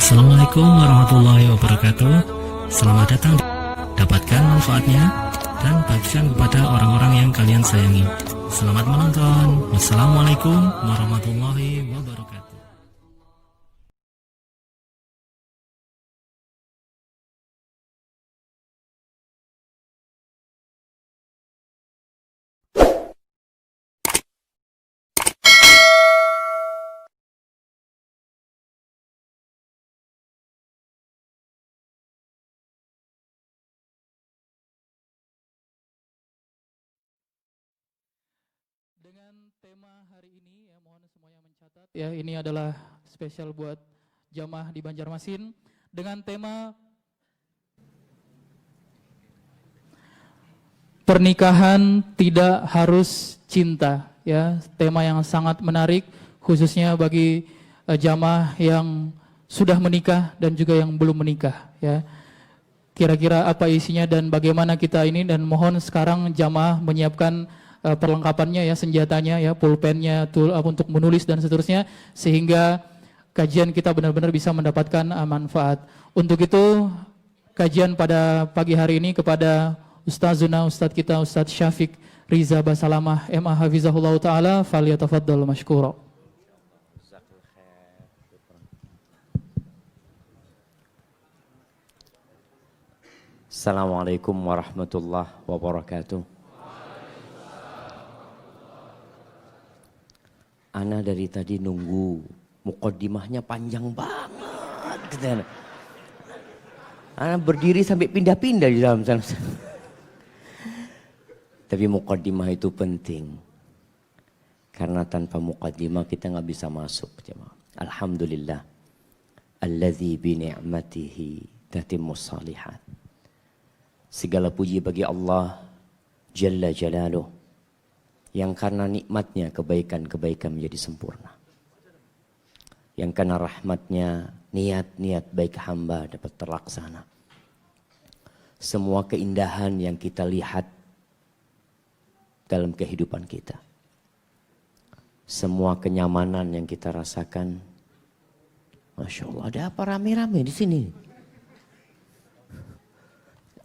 Assalamualaikum warahmatullahi wabarakatuh. Selamat datang. Dapatkan manfaatnya dan bagikan kepada orang-orang yang kalian sayangi. Selamat menonton. Wassalamualaikum warahmatullahi wabarakatuh. Dengan tema hari ini, ya mohon semuanya mencatat. Ya, ini adalah spesial buat jamaah di Banjarmasin dengan tema pernikahan tidak harus cinta. Ya, tema yang sangat menarik khususnya bagi jamaah yang sudah menikah dan juga yang belum menikah. Ya, kira-kira apa isinya dan bagaimana kita ini, dan mohon sekarang jamaah menyiapkan perlengkapannya ya, senjatanya ya, pulpennya, untuk menulis dan seterusnya, sehingga kajian kita benar-benar bisa mendapatkan manfaat. Untuk itu kajian pada pagi hari ini kepada Ustazuna, Ustadz kita, Ustadz Syafiq Riza Basalamah MA Hafizahullah Ta'ala, falyatafaddal mashkura. Assalamualaikum warahmatullahi wabarakatuh. Ana dari tadi nunggu, muqaddimahnya panjang banget. Ana berdiri sampai pindah-pindah di dalam sana. Tapi muqaddimah itu penting. Karena tanpa muqaddimah kita nggak bisa masuk. Alhamdulillah. Alladzi bi ni'matihi tatimmus shalihat. Segala puji bagi Allah Jalla Jalaluh, yang karena nikmatnya kebaikan-kebaikan menjadi sempurna. Yang karena rahmatnya niat-niat baik hamba dapat terlaksana. Semua keindahan yang kita lihat dalam kehidupan kita, semua kenyamanan yang kita rasakan, Masya Allah, ada apa rame-rame di sini?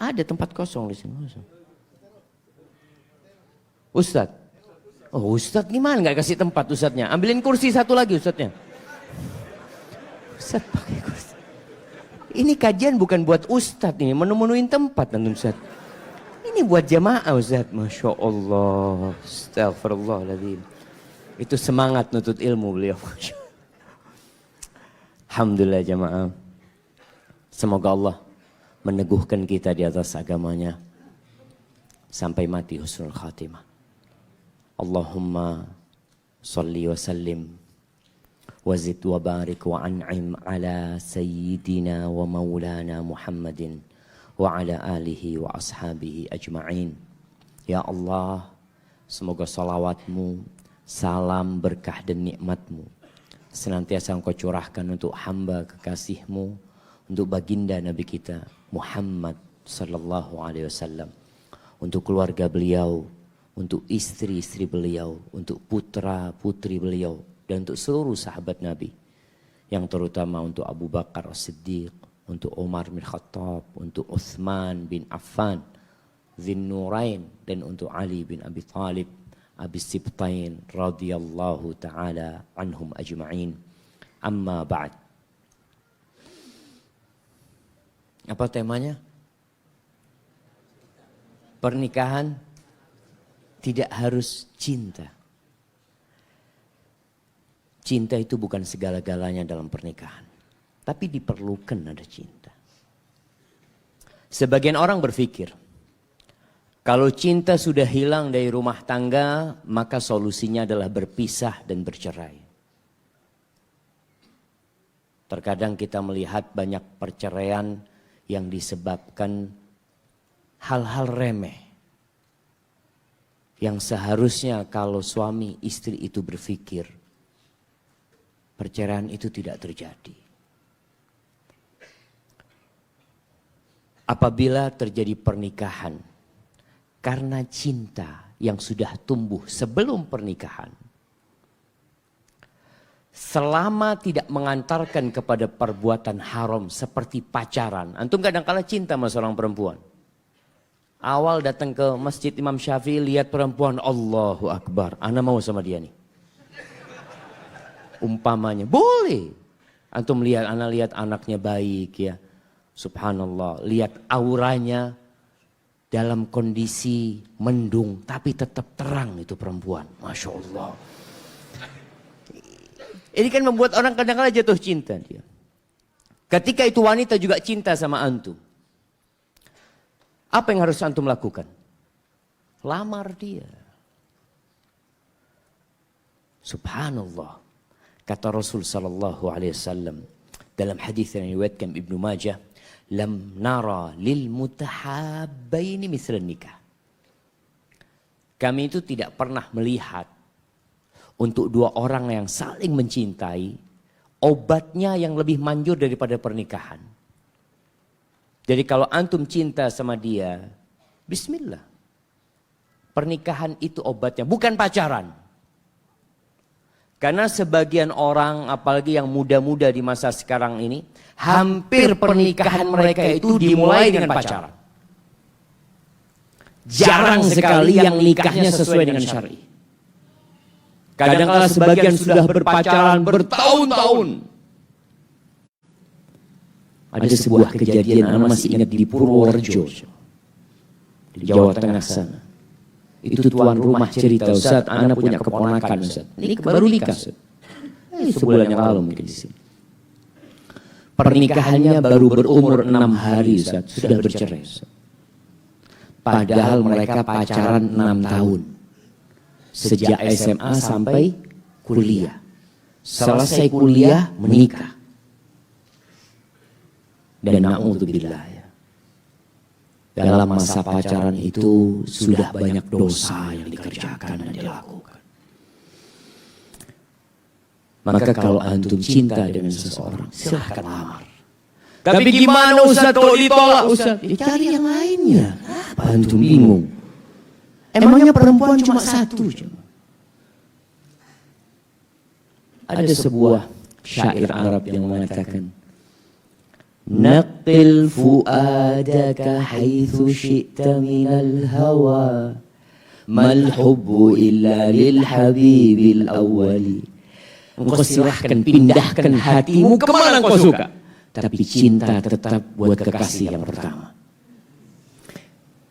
Ada tempat kosong di sini. Ustadz, oh Ustadz gimana nggak kasih tempat Ustadznya? Ambilin kursi satu lagi Ustadznya. Ustadz pakai kursi. Ini kajian bukan buat Ustadz ini, menu-menuin tempat nanti Ustadz. Ini buat jamaah Ustadz. Masya Allah. Astagfirullahaladzim. Itu semangat nutut ilmu beliau. Alhamdulillah jamaah. Semoga Allah meneguhkan kita di atas agamanya sampai mati husnul khatimah. Allahumma salli wa sallim wa zid wa barik wa an'im ala sayyidina wa maulana Muhammadin wa ala alihi wa ashabihi ajma'in. Ya Allah, semoga salawatmu, salam, berkah dan nikmatmu senantiasa engkau curahkan untuk hamba kekasihmu, untuk baginda Nabi kita Muhammad sallallahu alaihi wasallam, untuk keluarga beliau, untuk istri-istri beliau, untuk putra-putri beliau, dan untuk seluruh sahabat Nabi. Yang terutama untuk Abu Bakar As-Siddiq, untuk Umar bin Khattab, untuk Uthman bin Affan, Dzinnurain, dan untuk Ali bin Abi Thalib, Abi Sibtain, radhiyallahu ta'ala anhum ajma'in. Amma ba'd. Apa temanya? Pernikahan tidak harus cinta. Cinta itu bukan segala-galanya dalam pernikahan. Tapi diperlukan ada cinta. Sebagian orang berpikir, kalau cinta sudah hilang dari rumah tangga, maka solusinya adalah berpisah dan bercerai. Terkadang kita melihat banyak perceraian yang disebabkan hal-hal remeh. Yang seharusnya kalau suami istri itu berpikir, perceraian itu tidak terjadi. Apabila terjadi pernikahan karena cinta yang sudah tumbuh sebelum pernikahan, selama tidak mengantarkan kepada perbuatan haram seperti pacaran. Antum kadang-kala cinta sama seorang perempuan. Awal datang ke Masjid Imam Syafi'i, lihat perempuan, Allahu Akbar, ana mau sama dia nih. Umpamanya, boleh. Antum lihat, ana lihat anaknya baik ya. Subhanallah, lihat auranya dalam kondisi mendung, tapi tetap terang itu perempuan. Masya Allah. Ini kan membuat orang kadang-kadang jatuh cinta dia. Ketika itu wanita juga cinta sama antum. Apa yang harus antum lakukan? Lamar dia. Subhanallah. Kata Rasul sallallahu alaihi wasallam dalam hadis yang diriwayatkan Ibnu Majah, lam nara lil mutahabbaini mislan nikah. Kami itu tidak pernah melihat untuk dua orang yang saling mencintai obatnya yang lebih manjur daripada pernikahan. Jadi kalau antum cinta sama dia, bismillah. Pernikahan itu obatnya, bukan pacaran. Karena sebagian orang, apalagi yang muda-muda di masa sekarang ini, hampir pernikahan mereka itu dimulai dengan pacaran. Jarang sekali yang nikahnya sesuai dengan syar'i. Kadang-kala sebagian sudah berpacaran bertahun-tahun. Ada sebuah kejadian, saya masih ingat di Purworejo, di Jawa Tengah sana. Itu tuan rumah cerita, Ustaz, anak punya keponakan, Ustaz. Ini baru nikah, Ustaz. Sebulan yang lalu mungkin di sini. Pernikahannya baru berumur 6 hari, Ustaz. Sudah bercerai, Ustaz. Padahal mereka pacaran 6 tahun. Sejak SMA sampai kuliah. Selesai kuliah, menikah. Dan na'udzubillah. Dalam masa pacaran itu sudah banyak dosa yang dikerjakan dan dilakukan. Maka kalau antum cinta dengan seseorang, silahkan lamar. Tapi gimana Ustaz kalau ditolak Ustaz? Cari yang lainnya. Apa antum bingung? Emangnya perempuan cuma satu? Ada sebuah syair Arab yang mengatakan, Naqil fuadaka haitsu syi'ta minal hawa mal hubbu illa lil habibil awwali. Engkau silahkan pindahkan hatimu kemana engkau suka, tapi cinta tetap buat kekasih yang pertama.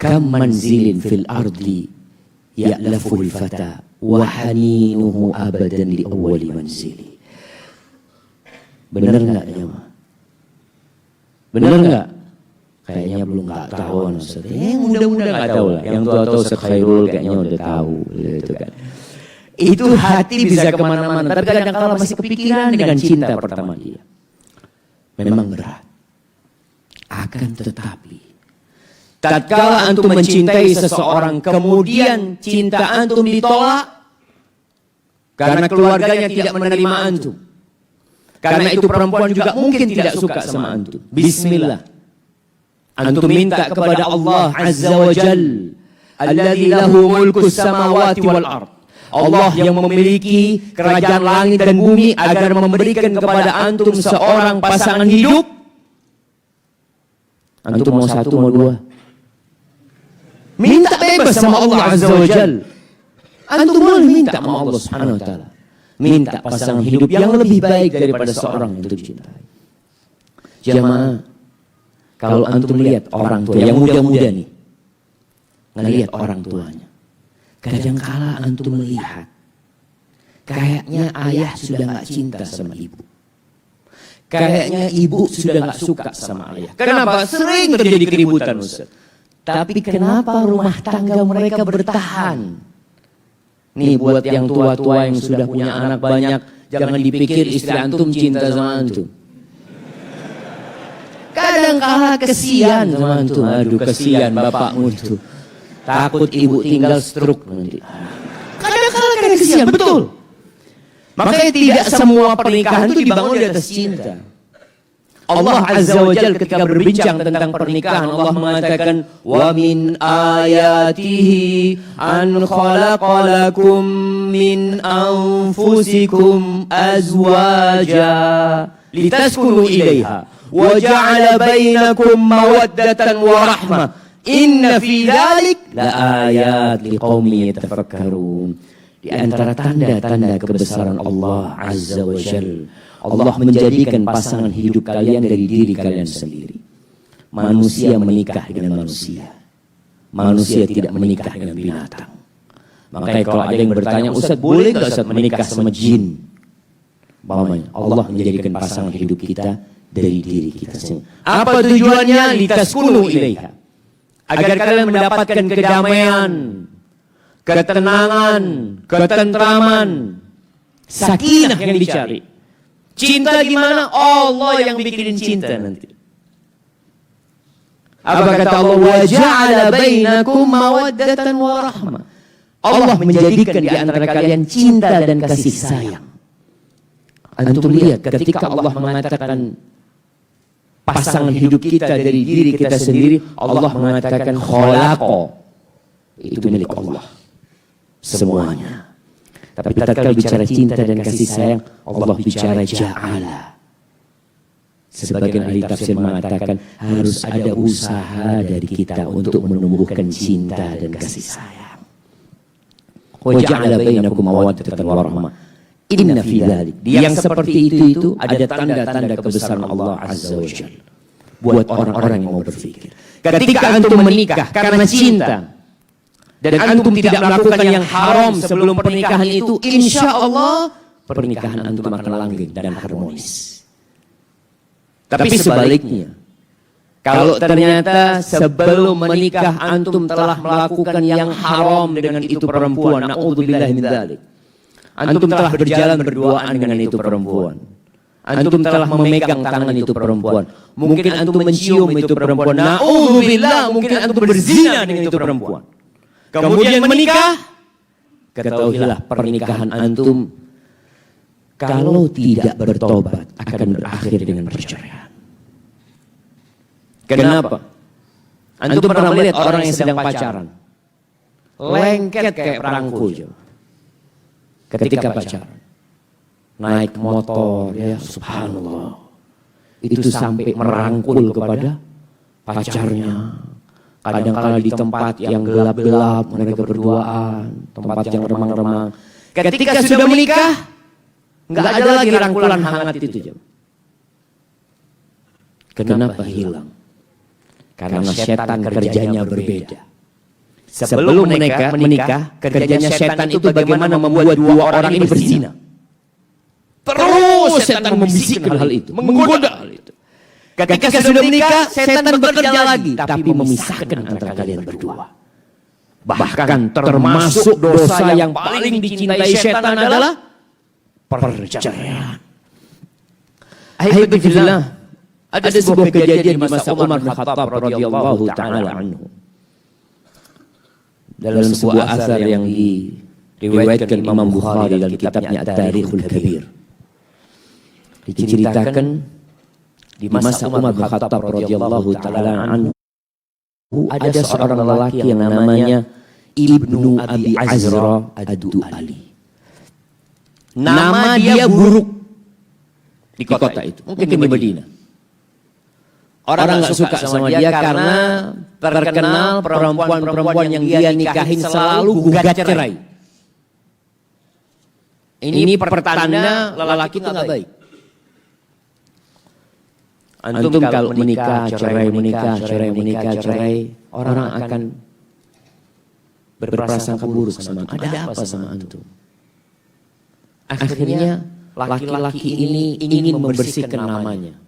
Kam manzilin fil ardi ya'laful fata wa haninuhu abadan li awwali manzili. Benar enggak jemaah? Benar enggak? Kayaknya belum enggak tahu Ustaz. Mudah-mudahan enggak tahu lah. Yang tua-tua Ustaz Khairul kayaknya udah tahu gitu kan. Itu hati bisa kemana-mana, tapi kadang-kala masih kepikiran dengan cinta pertama dia. Memang berat. Akan tetapi, tatkala antum mencintai seseorang, kemudian cinta antum ditolak karena keluarganya tidak menerima antum. Karena itu perempuan juga mungkin tidak suka sama antum. Bismillah. Antum minta kepada Allah Azza wa Jal, alladzi lahu mulkus samawati wal ard. Allah yang memiliki kerajaan langit dan bumi agar memberikan kepada antum seorang pasangan hidup. Antum mau satu, mau dua? Minta bebas sama Allah Azza wa Jal. Antum boleh minta sama Allah Subhanahu wa taala. Minta pasangan hidup yang lebih baik daripada seorang yang dicintai. Jamaah, kalau antum melihat orang tua yang muda-muda nih, ngelihat orang tuanya, kadangkala antum melihat kayaknya ayah sudah nggak cinta sama ibu, kayaknya ibu sudah nggak suka sama ayah. Kenapa? Sering terjadi keributan, Ustaz. Tapi kenapa rumah tangga mereka bertahan? Nih buat yang tua-tua yang sudah punya anak banyak, jangan dipikir istri antum cinta sama antum. Kadang-kala kesian sama antum. Aduh kesian bapakmu itu. Takut ibu tinggal stroke nanti. Kadang-kala kesian, betul. Makanya tidak semua pernikahan itu dibangun di atas cinta. Allah Azza wa Jalla ketika berbincang tentang pernikahan, Allah mengatakan, "Wa min ayatihi an khalaqalakum min anfusikum azwaja litaskunu ilaiha wa ja'ala bainakum mawaddatan wa rahmah. Inna fi dzalik laayat liqaumin yatafakkarun." Di antara tanda-tanda kebesaran Allah Azza wa Jalla, Allah menjadikan pasangan hidup kalian dari diri kalian sendiri. Manusia menikah dengan manusia. Manusia tidak menikah dengan binatang. Makanya kalau ada yang bertanya, "Ustaz, boleh nggak Ustaz menikah sama jin?" Allah menjadikan pasangan hidup kita dari diri kita sendiri. Apa tujuannya? Litaskunu ilaiha. Agar kalian mendapatkan kedamaian, ketenangan, ketentraman, sakinah yang dicari. Cinta gimana? Allah yang bikinin cinta nanti. Apa kata Allah? Wa ja'ala bainakum mawaddatan wa rahmah. Allah menjadikan di antara kalian cinta dan kasih sayang. Antum lihat ketika Allah mengatakan pasangan hidup kita dari diri kita sendiri, Allah mengatakan khalaqa. Itu milik Allah. Semuanya. Tapi tatkala bicara cinta dan kasih sayang, Allah bicara ja'ala. Sebagian ahli tafsir mengatakan harus ada usaha dari kita untuk menumbuhkan cinta dan kasih sayang. Wa ja'ala bainakum mawaddatan wa rahmah. Inna fi dzalik. Yang seperti itu ada tanda-tanda kebesaran Allah Azza wa Jalla buat orang-orang yang mau berpikir. Ketika antum menikah karena cinta, dan antum tidak melakukan yang haram sebelum pernikahan itu, insya Allah pernikahan antum akan langgeng dan harmonis. Tapi sebaliknya, kalau ternyata sebelum menikah antum telah melakukan yang haram dengan itu perempuan, na'udzubillah min dzalik. Antum telah berjalan berduaan dengan itu perempuan. Antum telah memegang tangan itu perempuan. Mungkin antum mencium itu perempuan. Na'udzubillah, mungkin antum berzina dengan itu perempuan. Kemudian menikah, ketahuilah pernikahan antum kalau tidak bertobat akan berakhir dengan perceraian. Kenapa? Antum pernah melihat orang yang sedang pacaran, lengket kayak perangko. Ketika pacaran, naik motor, ya subhanallah, itu sampai merangkul kepada pacarnya. Kadang-kadang di tempat yang gelap-gelap mereka berduaan, tempat yang remang-remang. Ketika sudah menikah, nggak ada lagi rangkulan hangat itu. Kenapa hilang? Karena setan kerjanya berbeda. Sebelum menikah, kerjanya setan itu bagaimana membuat dua orang ini berzina. Terus setan membisikkan hal itu, menggoda hal itu. Ketika sudah menikah, setan bekerja lagi, tapi memisahkan antara kalian berdua. Bahkan termasuk dosa yang paling dicintai setan adalah perceraian. Alhamdulillah, ada sebuah kejadian di masa Umar bin Khattab radhiyallahu taala anhu. Dalam sebuah asar yang diriwayatkan Imam Bukhari dalam kitabnya At-Tarikhul Kabir, diceritakan di masa Umar bin Khattab radhiyallahu taala anhu ada seorang lelaki yang namanya Ibnu Abi Azra Ad-Du'ali. Nama dia buruk di kota itu, mungkin di Madinah. Orang nggak suka sama dia karena terkenal perempuan-perempuan yang dia nikahin selalu gugat cerai. Ini pertanda lelaki itu nggak baik. Antum kalau menikah, cerai, orang akan berprasangka buruk sama antum. Ada apa sama antum? Akhirnya laki-laki ini ingin membersihkan namanya.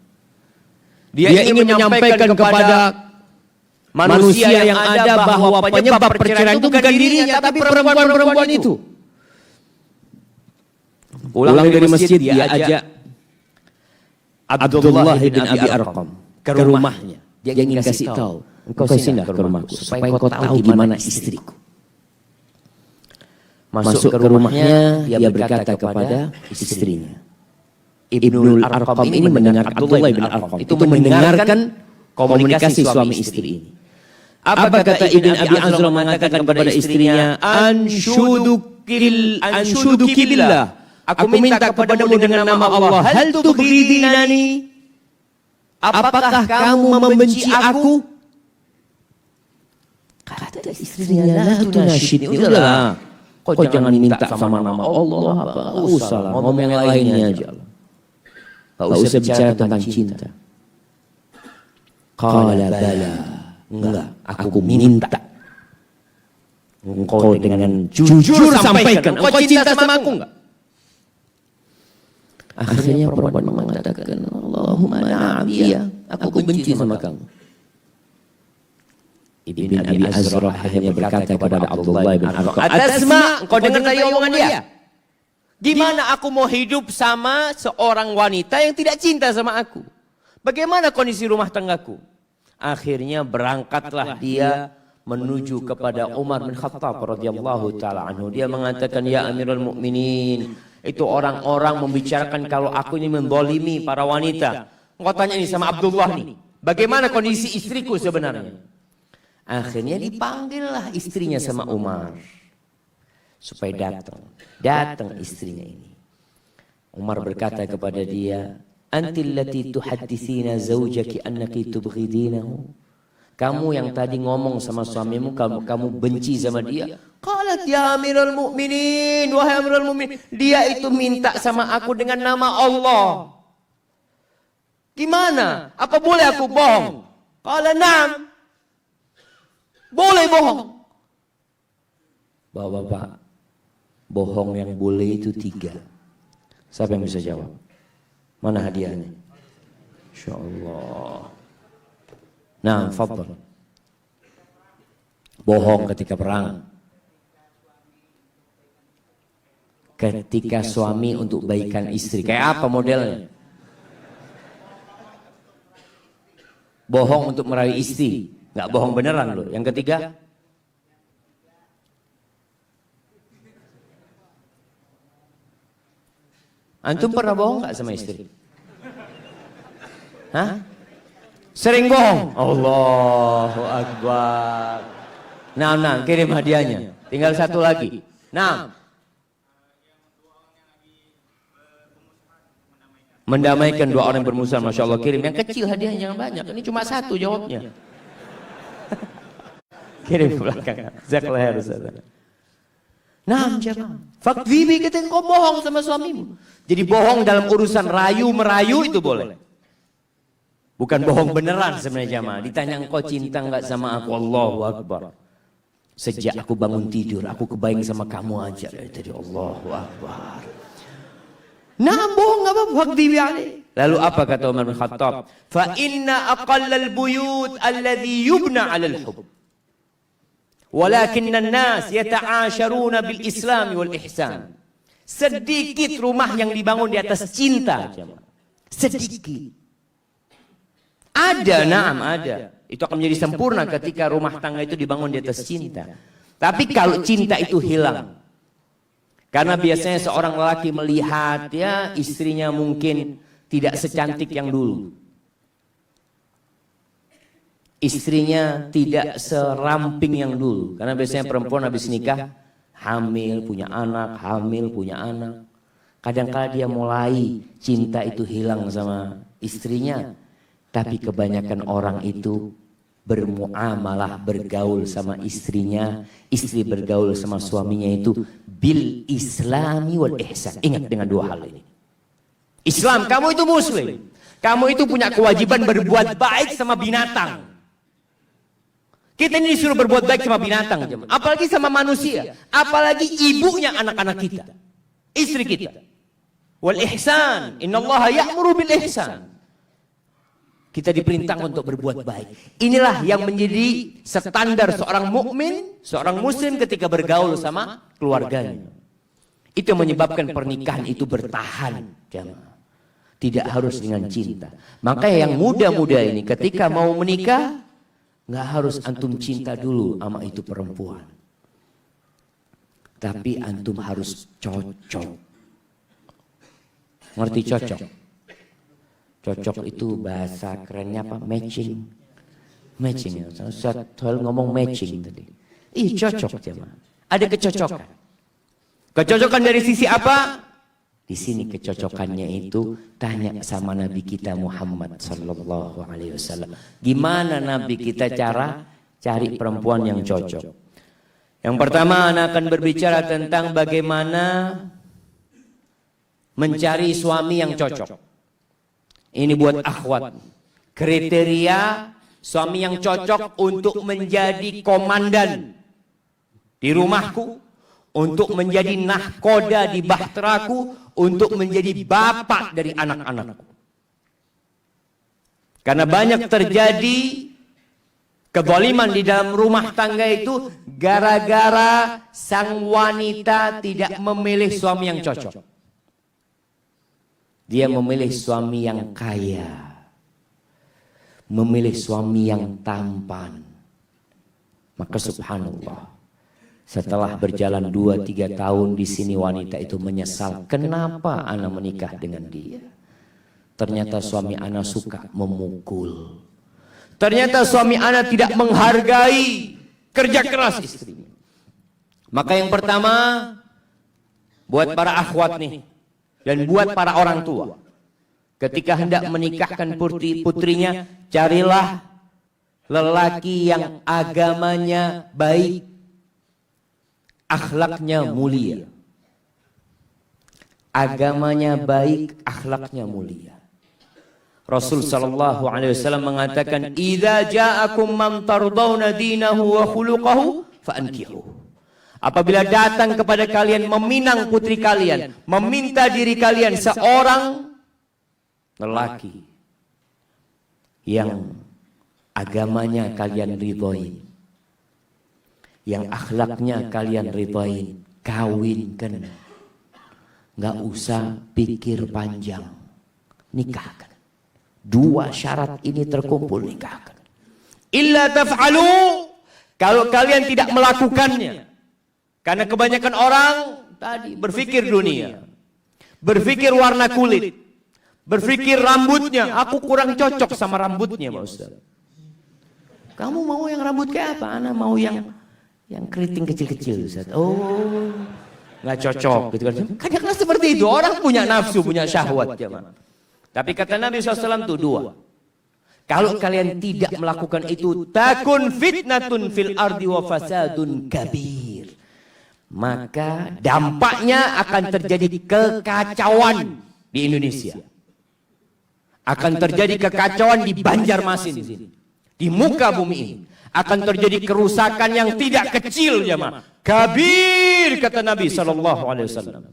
Dia ingin menyampaikan kepada manusia yang ada bahwa penyebab perceraian itu bukan dirinya, tapi perempuan-perempuan itu. Pulang dari masjid, dia ajak Abdullah bin Abi Arqam ke rumahnya. Dia ingin kasih tahu, engkau singgah ke rumahku supaya engkau tahu di mana istriku. Masuk ke rumahnya, dia berkata kepada istrinya, Ibnul Arqam ini mendengar Abdullah bin Arqam itu mendengarkan komunikasi suami istri ini. Apa kata Ibn Abi Azra mengatakan kepada istrinya, anshuduki billah, aku minta kepadamu dengan nama Allah, hal tubghidinani, apakah kamu membenci aku? Kata istrinya, la tunashidni, udahlah, kau jangan minta sama nama Allah, enggak usah lah, ngomong yang lainnya aja. Enggak usah bicara tentang cinta. Qala bala, enggak, aku minta. Engkau dengan jujur sampaikan, engkau cinta sama aku enggak? Akhirnya perempuan mengatakan, Allahumma na'am, iya, aku benci sama kamu. Ibn Abi Azrah akhirnya berkata kepada Abdullah bin Arqam, "Atasma, engkau dengar tadi omongan dia? Gimana aku mau hidup sama seorang wanita yang tidak cinta sama aku? Bagaimana kondisi rumah tanggaku?" Akhirnya berangkatlah dia menuju kepada Umar bin Khattab radhiyallahu taala anhu. Dia mengatakan, "Ya Amirul Mukminin, itu orang-orang membicarakan kalau aku ini mendolimi para wanita. Engkau tanya ini sama Abdullah nih, bagaimana kondisi istriku sebenarnya?" Akhirnya dipanggillah istrinya sama Umar supaya datang. Datang istrinya ini. Umar berkata kepada dia, "Antil lati tuhadditsina zawjaki annaki tubghidinahu." Kamu yang tadi ngomong sama suamimu kamu benci sama dia. Qalat ya Amirul Mukminin, wahai Amirul Mukminin, dia itu minta sama aku dengan nama Allah. Gimana? Apa boleh aku bohong? Qala na'am. Boleh bohong. Bapak-bapak, bohong yang boleh itu 3. Siapa yang bisa jawab? Mana hadiahnya? Insyaallah. Nah, fadhal. Bohong ketika perang. Ketika suami untuk baikan istri. Kayak apa modelnya? Bohong untuk merayu istri. Nggak bohong beneran loh. Yang ketiga, antum pernah bohong nggak sama istri? Hah? Sering bohong? Allahu Akbar. Nah, kirim hadiahnya. Tinggal 1 lagi. Nah, mendamaikan 2 orang yang bermusuhan. Masya Allah, kirim yang kecil hadiahnya, jangan banyak. Ini cuma 1 jawabnya. Kirim belakang. Jazakallahu khair Ustaz. Nah, jemaah. Fakdzibi, kita engkau bohong sama suamimu. Jadi bohong dalam urusan rayu merayu itu boleh. Bukan bohong beneran sebenarnya jemaah. Ditanya engkau cinta enggak sama aku? Allahu Akbar. Sejak aku bangun tidur, aku kebayang sama kamu aja dari tadi. Allahu Akbar. Nah, bohong enggak apa-apa. Fakdzibi alaih. Lalu apa kata Umar bin Khattab? Fa inna aqallal buyut alladhi yubna 'alal hubb. Walakinnan nas yata'asharuna bil Islam wal ihsan. Sedikit rumah yang dibangun di atas cinta. Sedikit. Ada, na'am ada. Itu akan menjadi sempurna ketika rumah tangga itu dibangun di atas cinta. Tapi kalau cinta itu hilang. Karena biasanya seorang lelaki melihat ya istrinya mungkin tidak secantik yang dulu. Istrinya tidak seramping yang dulu. Karena biasanya perempuan habis nikah, hamil, punya anak, hamil, punya anak. Kadang-kadang dia mulai cinta itu hilang sama istrinya. Tapi kebanyakan orang itu bermuamalah, bergaul sama istrinya. Istri bergaul sama suaminya itu bil islami wal ihsan. Ingat dengan 2 hal ini. Islam, kamu itu muslim. Kamu itu punya kewajiban berbuat baik sama binatang. Kita ini disuruh berbuat baik sama binatang, apalagi sama manusia, apalagi ibunya anak-anak kita, istri kita. Wal ihsan, innallaha ya'muru bil ihsan. Kita diperintah untuk berbuat baik. Inilah yang menjadi standar seorang mukmin, seorang muslim ketika bergaul sama keluarganya. Itu yang menyebabkan pernikahan itu bertahan, jemaah. Tidak harus dengan cinta. Makanya yang muda-muda ini ketika mau menikah, nggak harus antum cinta dulu sama itu perempuan. Tapi antum harus cocok. Ngerti cocok? Cocok itu bahasa kerennya apa? Matching. Matching. Saya ngomong matching tadi. Cocok jemaah. Ada kecocokan. Kecocokan dari sisi apa? Di sini kecocokannya itu tanya sama Nabi kita Muhammad sallallahu alaihi wasallam. Gimana Nabi kita cara cari perempuan yang cocok? Yang pertama, anak akan berbicara tentang bagaimana mencari suami yang cocok. Ini buat akhwat. Kriteria suami yang cocok untuk menjadi komandan di rumahku, untuk menjadi nahkoda di bahteraku, untuk menjadi bapak dari anak-anakku. Karena banyak terjadi kezaliman di dalam rumah tangga itu gara-gara sang wanita tidak memilih suami yang cocok. Dia memilih suami yang kaya, memilih suami yang tampan. Maka subhanallah, setelah berjalan 2-3 tahun di sini wanita itu menyesal, kenapa ana menikah dengan dia? Ternyata suami ana suka memukul. Ternyata suami ana tidak menghargai kerja keras istrinya. Maka yang pertama, buat para akhwat nih, dan buat para orang tua, ketika hendak menikahkan putrinya, carilah lelaki yang agamanya baik, akhlaknya mulia. Agamanya baik, akhlaknya mulia. Rasul sallallahu alaihi wasallam mengatakan, "Idza ja'akum man tardawna dinahu wa khuluquhu fa'ankihu." Apabila datang kepada kalian meminang putri kalian, meminta diri kalian seorang lelaki yang agamanya kalian ridhoi, yang akhlaknya kalian ridhoi, kawinkan. Nggak usah pikir panjang, nikahkan. 2 syarat ini terkumpul, nikahkan. Illa taf'alu, kalau kalian tidak melakukannya. Karena kebanyakan orang tadi berpikir dunia, berpikir warna kulit, berpikir rambutnya. Aku kurang cocok sama rambutnya, Pak Ustaz. Kamu mau yang rambut kayak apa? Ana mau yang keriting kecil-kecil, Ustaz. Oh, nggak cocok gitu kan. Kadang-kadang seperti itu, orang punya nafsu, punya syahwat, jemaah. Tapi kata Nabi SAW itu 2. Kalau kalian tidak melakukan itu, takun fitnatun fil ardi wa fasadun kabir. Maka dampaknya akan terjadi kekacauan di Indonesia. Akan terjadi kekacauan di Banjarmasin, di muka bumi ini. Akan terjadi kerusakan yang tidak kecil, jemaah. Kabir, kata Nabi sallallahu alaihi wasallam.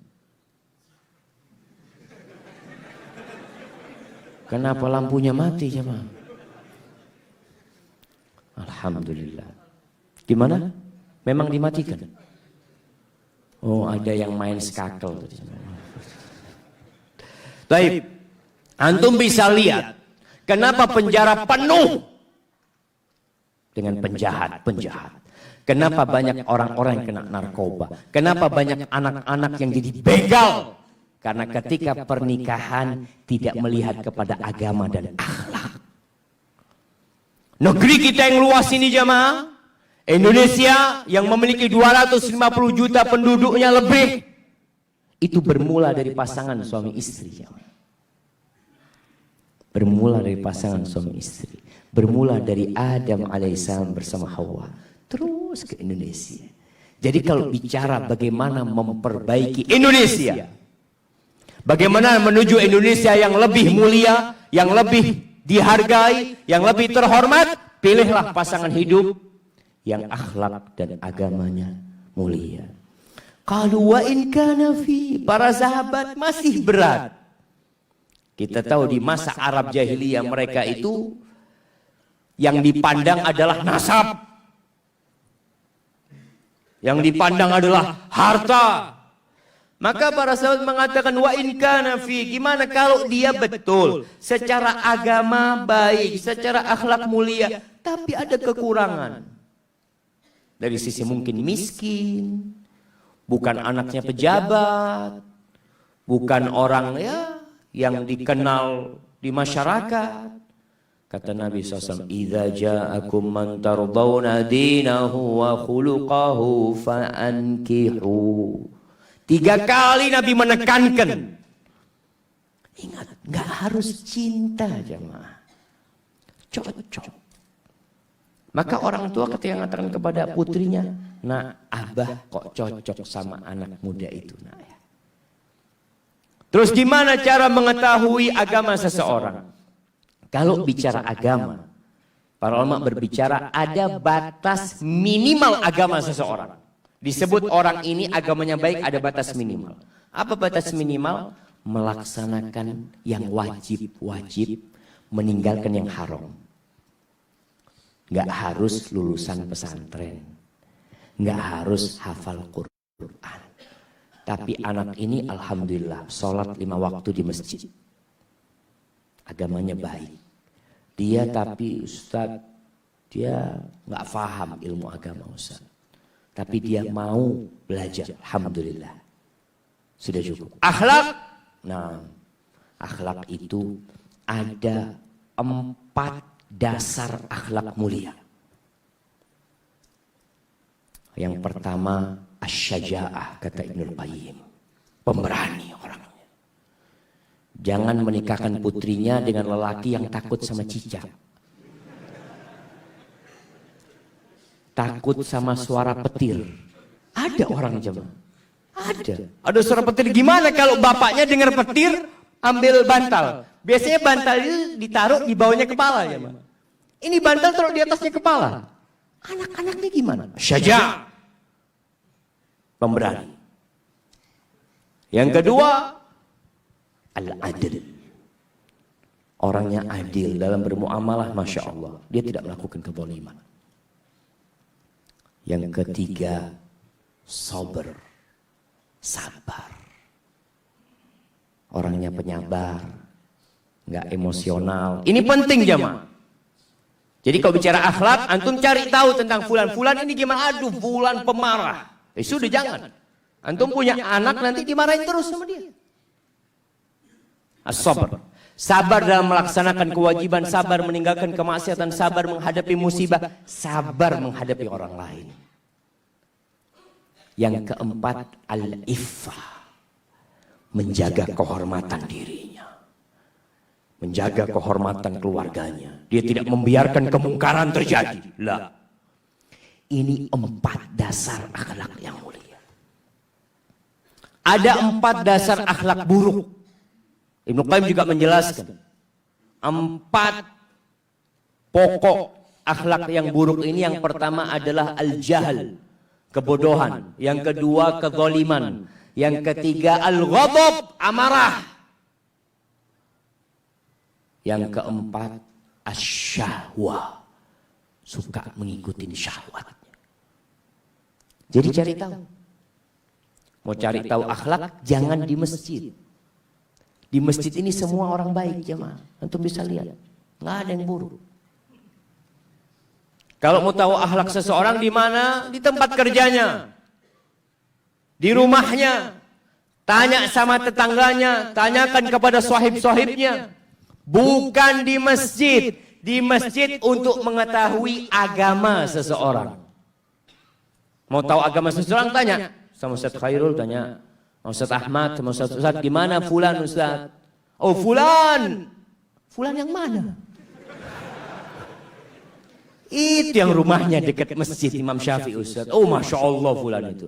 Kenapa lampunya mati, jemaah? Alhamdulillah. Gimana? Memang dimatikan? Oh, ada yang main skakel. Baik, antum bisa lihat kenapa penjara penuh dengan penjahat-penjahat. Kenapa banyak orang-orang yang kena narkoba? Kenapa banyak anak-anak yang jadi begal? Karena ketika pernikahan tidak melihat kepada agama dan akhlak. Negeri kita yang luas ini, jamaah, Indonesia yang memiliki 250 juta penduduknya lebih, itu bermula dari pasangan suami istri. Bermula dari pasangan suami istri. Bermula dari Adam alaihissalam bersama Hawa. Terus ke Indonesia. Jadi kalau bicara bagaimana memperbaiki Indonesia, bagaimana menuju Indonesia yang lebih mulia, yang lebih dihargai, yang lebih terhormat, pilihlah pasangan hidup yang akhlak dan agamanya mulia. Qalu wa in kana fi, para sahabat masih berat. Kita tahu di masa Arab jahiliyah mereka itu yang dipandang adalah nasab. Yang dipandang adalah harta. Maka para sahabat mengatakan wa in kana fi, gimana kalau dia betul secara agama baik, secara akhlak mulia, tapi ada kekurangan. Dari sisi mungkin miskin, bukan anaknya pejabat, bukan orang ya yang dikenal di masyarakat. Kata Nabi SAW, "Idza ja'akum man tardawna dinahu wa khuluquhu fa'ankihu." 3 kali Nabi menekankan. Ingat, nggak harus cinta jemaah. Cocok. Maka orang tua ketika mengatakan kepada putrinya, "Nak, abah kok cocok sama anak muda itu, nak ya." Terus gimana cara mengetahui agama seseorang? Kalau bicara agama, para ulama berbicara ada batas minimal agama seseorang. Disebut orang ini agamanya baik, ada batas minimal. Apa batas minimal? Melaksanakan yang wajib, meninggalkan yang haram. Nggak harus lulusan pesantren, nggak harus hafal Quran. Tapi anak ini alhamdulillah sholat 5 waktu di masjid. Agamanya baik. Dia tapi Ustaz, dia nggak paham ilmu agama Ustaz. Tapi dia mau belajar, alhamdulillah. Sudah cukup. Akhlak. Nah, akhlak itu ada 4 dasar akhlak mulia. Yang pertama, asy-syaja'ah, kata Ibnul Qayyim. Pemberani orangnya. Jangan menikahkan putrinya dengan lelaki yang takut sama cicak. Takut sama suara petir. Ada orang jemaah. Ada suara petir. Gimana kalau bapaknya dengar petir, ambil bantal. Biasanya bantal itu ditaruh di bawahnya kepala ya, Mas. Ini bantal taruh di atasnya kepala. Anak-anaknya gimana? Syaja. Pemberani. Yang kedua, al-adil. Orangnya adil dalam bermuamalah, Masya Allah. Dia tidak melakukan kezaliman. Yang ketiga, sabar. Sabar. Orangnya penyabar. Nggak emosional. Ini penting jemaah. Jadi kalau bicara akhlak, antum cari tahu tentang fulan ini gimana. Aduh, fulan pemarah. Sudah jangan. Antum punya anak nanti dimarahin terus sama dia. As-sabar. Sabar dalam melaksanakan kewajiban, sabar meninggalkan kemaksiatan, sabar menghadapi musibah, sabar menghadapi orang lain. Yang keempat, al-iffah. Menjaga kehormatan dirinya. Menjaga kehormatan keluarganya. Dia tidak membiarkan kemungkaran terjadi. Lah. Ini 4 dasar akhlak yang mulia. Ada 4 dasar akhlak buruk. Ibnu Qayyim juga menjelaskan. 4 pokok akhlak yang buruk ini. Yang pertama adalah al-jahl. Kebodohan. Yang kedua kezaliman. Yang ketiga al-ghadab, amarah. Yang keempat asyahwah, suka mengikuti syahwatnya. Jadi cari tahu. Mau cari tahu akhlak, jangan di masjid. Di masjid ini semua orang baik jemaah. Antum bisa lihat, nggak ada yang buruk. Kalau mau tahu akhlak seseorang di mana? Di tempat kerjanya. Di rumahnya. Tanya sama tetangganya, tanyakan kepada sahib-sahibnya. Bukan di masjid. Di masjid untuk mengetahui agama seseorang. Mau tahu agama seseorang, tanya sama Ustaz Khairul, tanya sama Ustaz Ahmad, sama Ustaz gimana fulan Ustaz? Oh fulan. Fulan yang mana? Itu yang rumahnya dekat masjid Imam Syafi'i Ustaz. Oh Masya Allah fulan itu.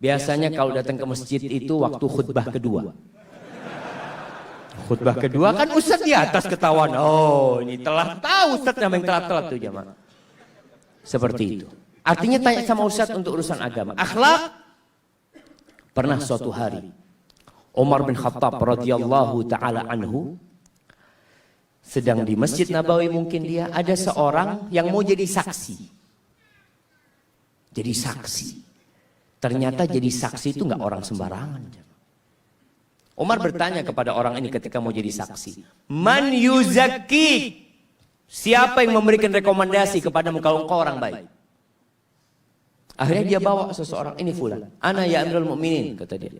Biasanya kalau datang ke masjid itu waktu khutbah kedua. Khutbah kedua kan Ustaz di atas ketahuan. Oh ini telah tahu Ustaz yang telat-telat tuh jamaah. Seperti itu. Artinya tanya sama Ustaz untuk urusan agama. Akhlak. Pernah suatu hari Umar bin Khattab radhiyallahu taala anhu sedang di Masjid Nabawi, mungkin dia ada seorang yang mau jadi saksi. Jadi saksi. Ternyata jadi saksi itu nggak orang sembarangan. Umar bertanya kepada orang ini ketika mau jadi saksi. Man yuzaki? Siapa yang memberikan rekomendasi kepadamu kalau engkau orang baik? Akhirnya dia bawa seseorang, ini fulan. Ana ya Amirul Mukminin, kata dia.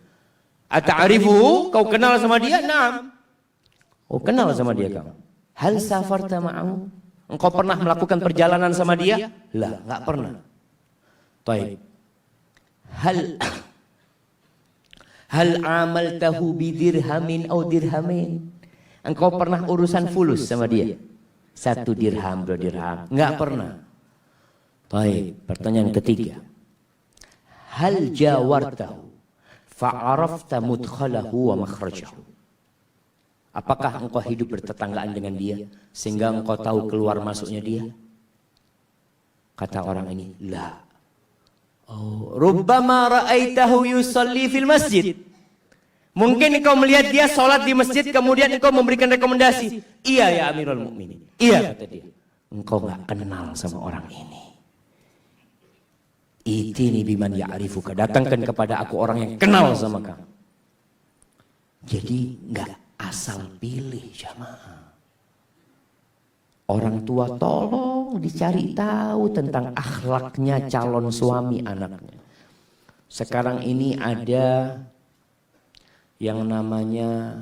Ata'arifuhu? Kau kenal sama dia? Naam. Oh, kenal sama dia kamu. Hal safarta ma'ahu? Engkau pernah melakukan perjalanan sama dia? Lah, enggak pernah. Baik. Hal amaltahu bidirhamin au dirhamin? Engkau pernah urusan fulus sama dia? 1 dirham, 2 dirham? Enggak pernah. Baik, pertanyaan ketiga. Hal jawartahu fa'arafta mudkhalahu wa makhrajahu? Apakah engkau hidup bertetanggaan dengan dia sehingga engkau tahu keluar masuknya dia? Kata orang ini, la. Oh, rubbama ra'aitahu yusalli fil masjid. Mungkin engkau melihat dia sholat di masjid, kemudian engkau memberikan rekomendasi. Iya ya Amirul Mukminin. Iya, kata dia. Engkau enggak kenal sama orang ini. Itini biman ya'rifuka. Datangkan kepada aku orang yang kenal sama kamu. Jadi enggak asal pilih jamaah. Orang tua tolong dicari tahu tentang akhlaknya calon suami anaknya. Sekarang ini ada yang namanya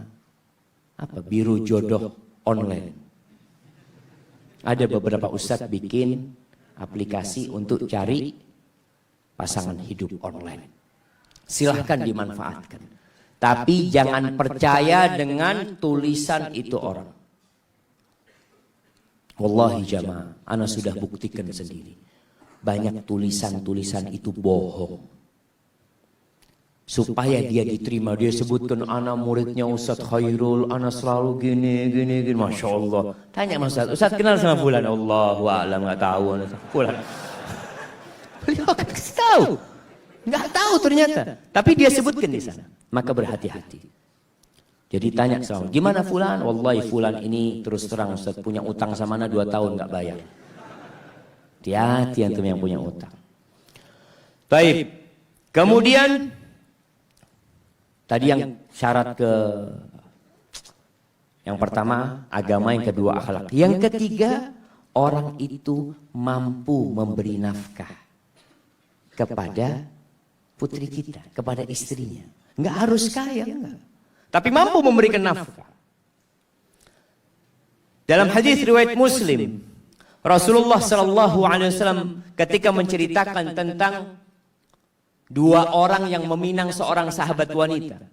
biru jodoh online. Ada beberapa ustadz bikin aplikasi untuk cari pasangan hidup online. Silahkan dimanfaatkan. Tapi jangan percaya dengan tulisan itu orang. Wallahi jamaah, ana sudah buktikan sendiri. Banyak tulisan-tulisan itu bohong. Supaya dia diterima, dia sebutkan ana muridnya Ustadz Khairul, ana selalu gini. Masya Allah. Tanya Mas Ustadz kenal sama fulan? Allahu a'lam, nggak tahu fulan. Beliau akan kasih tahu. Nggak tahu ternyata. Tapi dia sebutkan di sana. Maka berhati-hati. Jadi tanya sama, gimana fulan? Wallahi fulan ini terus terang Ustaz punya utang sama ana 2 tahun nggak bayar. Hati-hati antum yang punya utang. Baik. Kemudian tadi yang syarat yang pertama agama, yang kedua akhlak. Yang ketiga orang itu mampu memberi nafkah kepada putri kita, kepada istrinya. Enggak harus kaya, enggak. Tapi mampu memberikan nafkah. Dalam hadis riwayat Muslim, Rasulullah sallallahu alaihi wasallam ketika menceritakan tentang 2 orang yang meminang seorang sahabat wanita,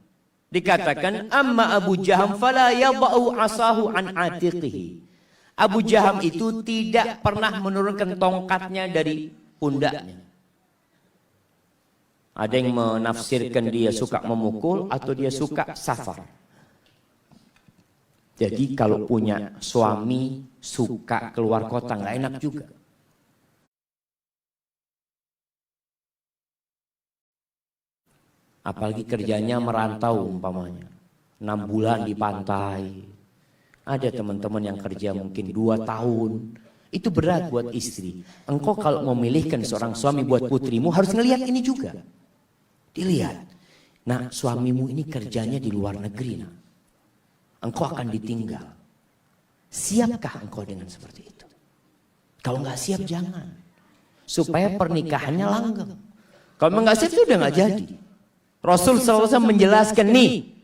dikatakan amma Abu Jaham fala yadau asahu an atiqihi. Abu Jaham itu tidak pernah menurunkan tongkatnya dari pundaknya. Ada yang menafsirkan dia suka memukul atau dia suka safar. Jadi kalau punya suami suka keluar kota nggak enak juga. Apalagi kerjanya merantau umpamanya. 6 bulan di pantai. Ada teman-teman yang kerja mungkin 2 tahun. Itu berat buat istri. Engkau kalau memilihkan seorang suami buat putrimu harus ngelihat ini juga. Dilihat, nah suamimu ini kerjanya di luar negeri, nah. Engkau akan ditinggal. Siapkah engkau dengan seperti itu? Kalau nggak siap jangan. Supaya pernikahannya langgeng. Kalau nggak siap itu udah nggak jadi. Rasul SAW menjelaskan nih,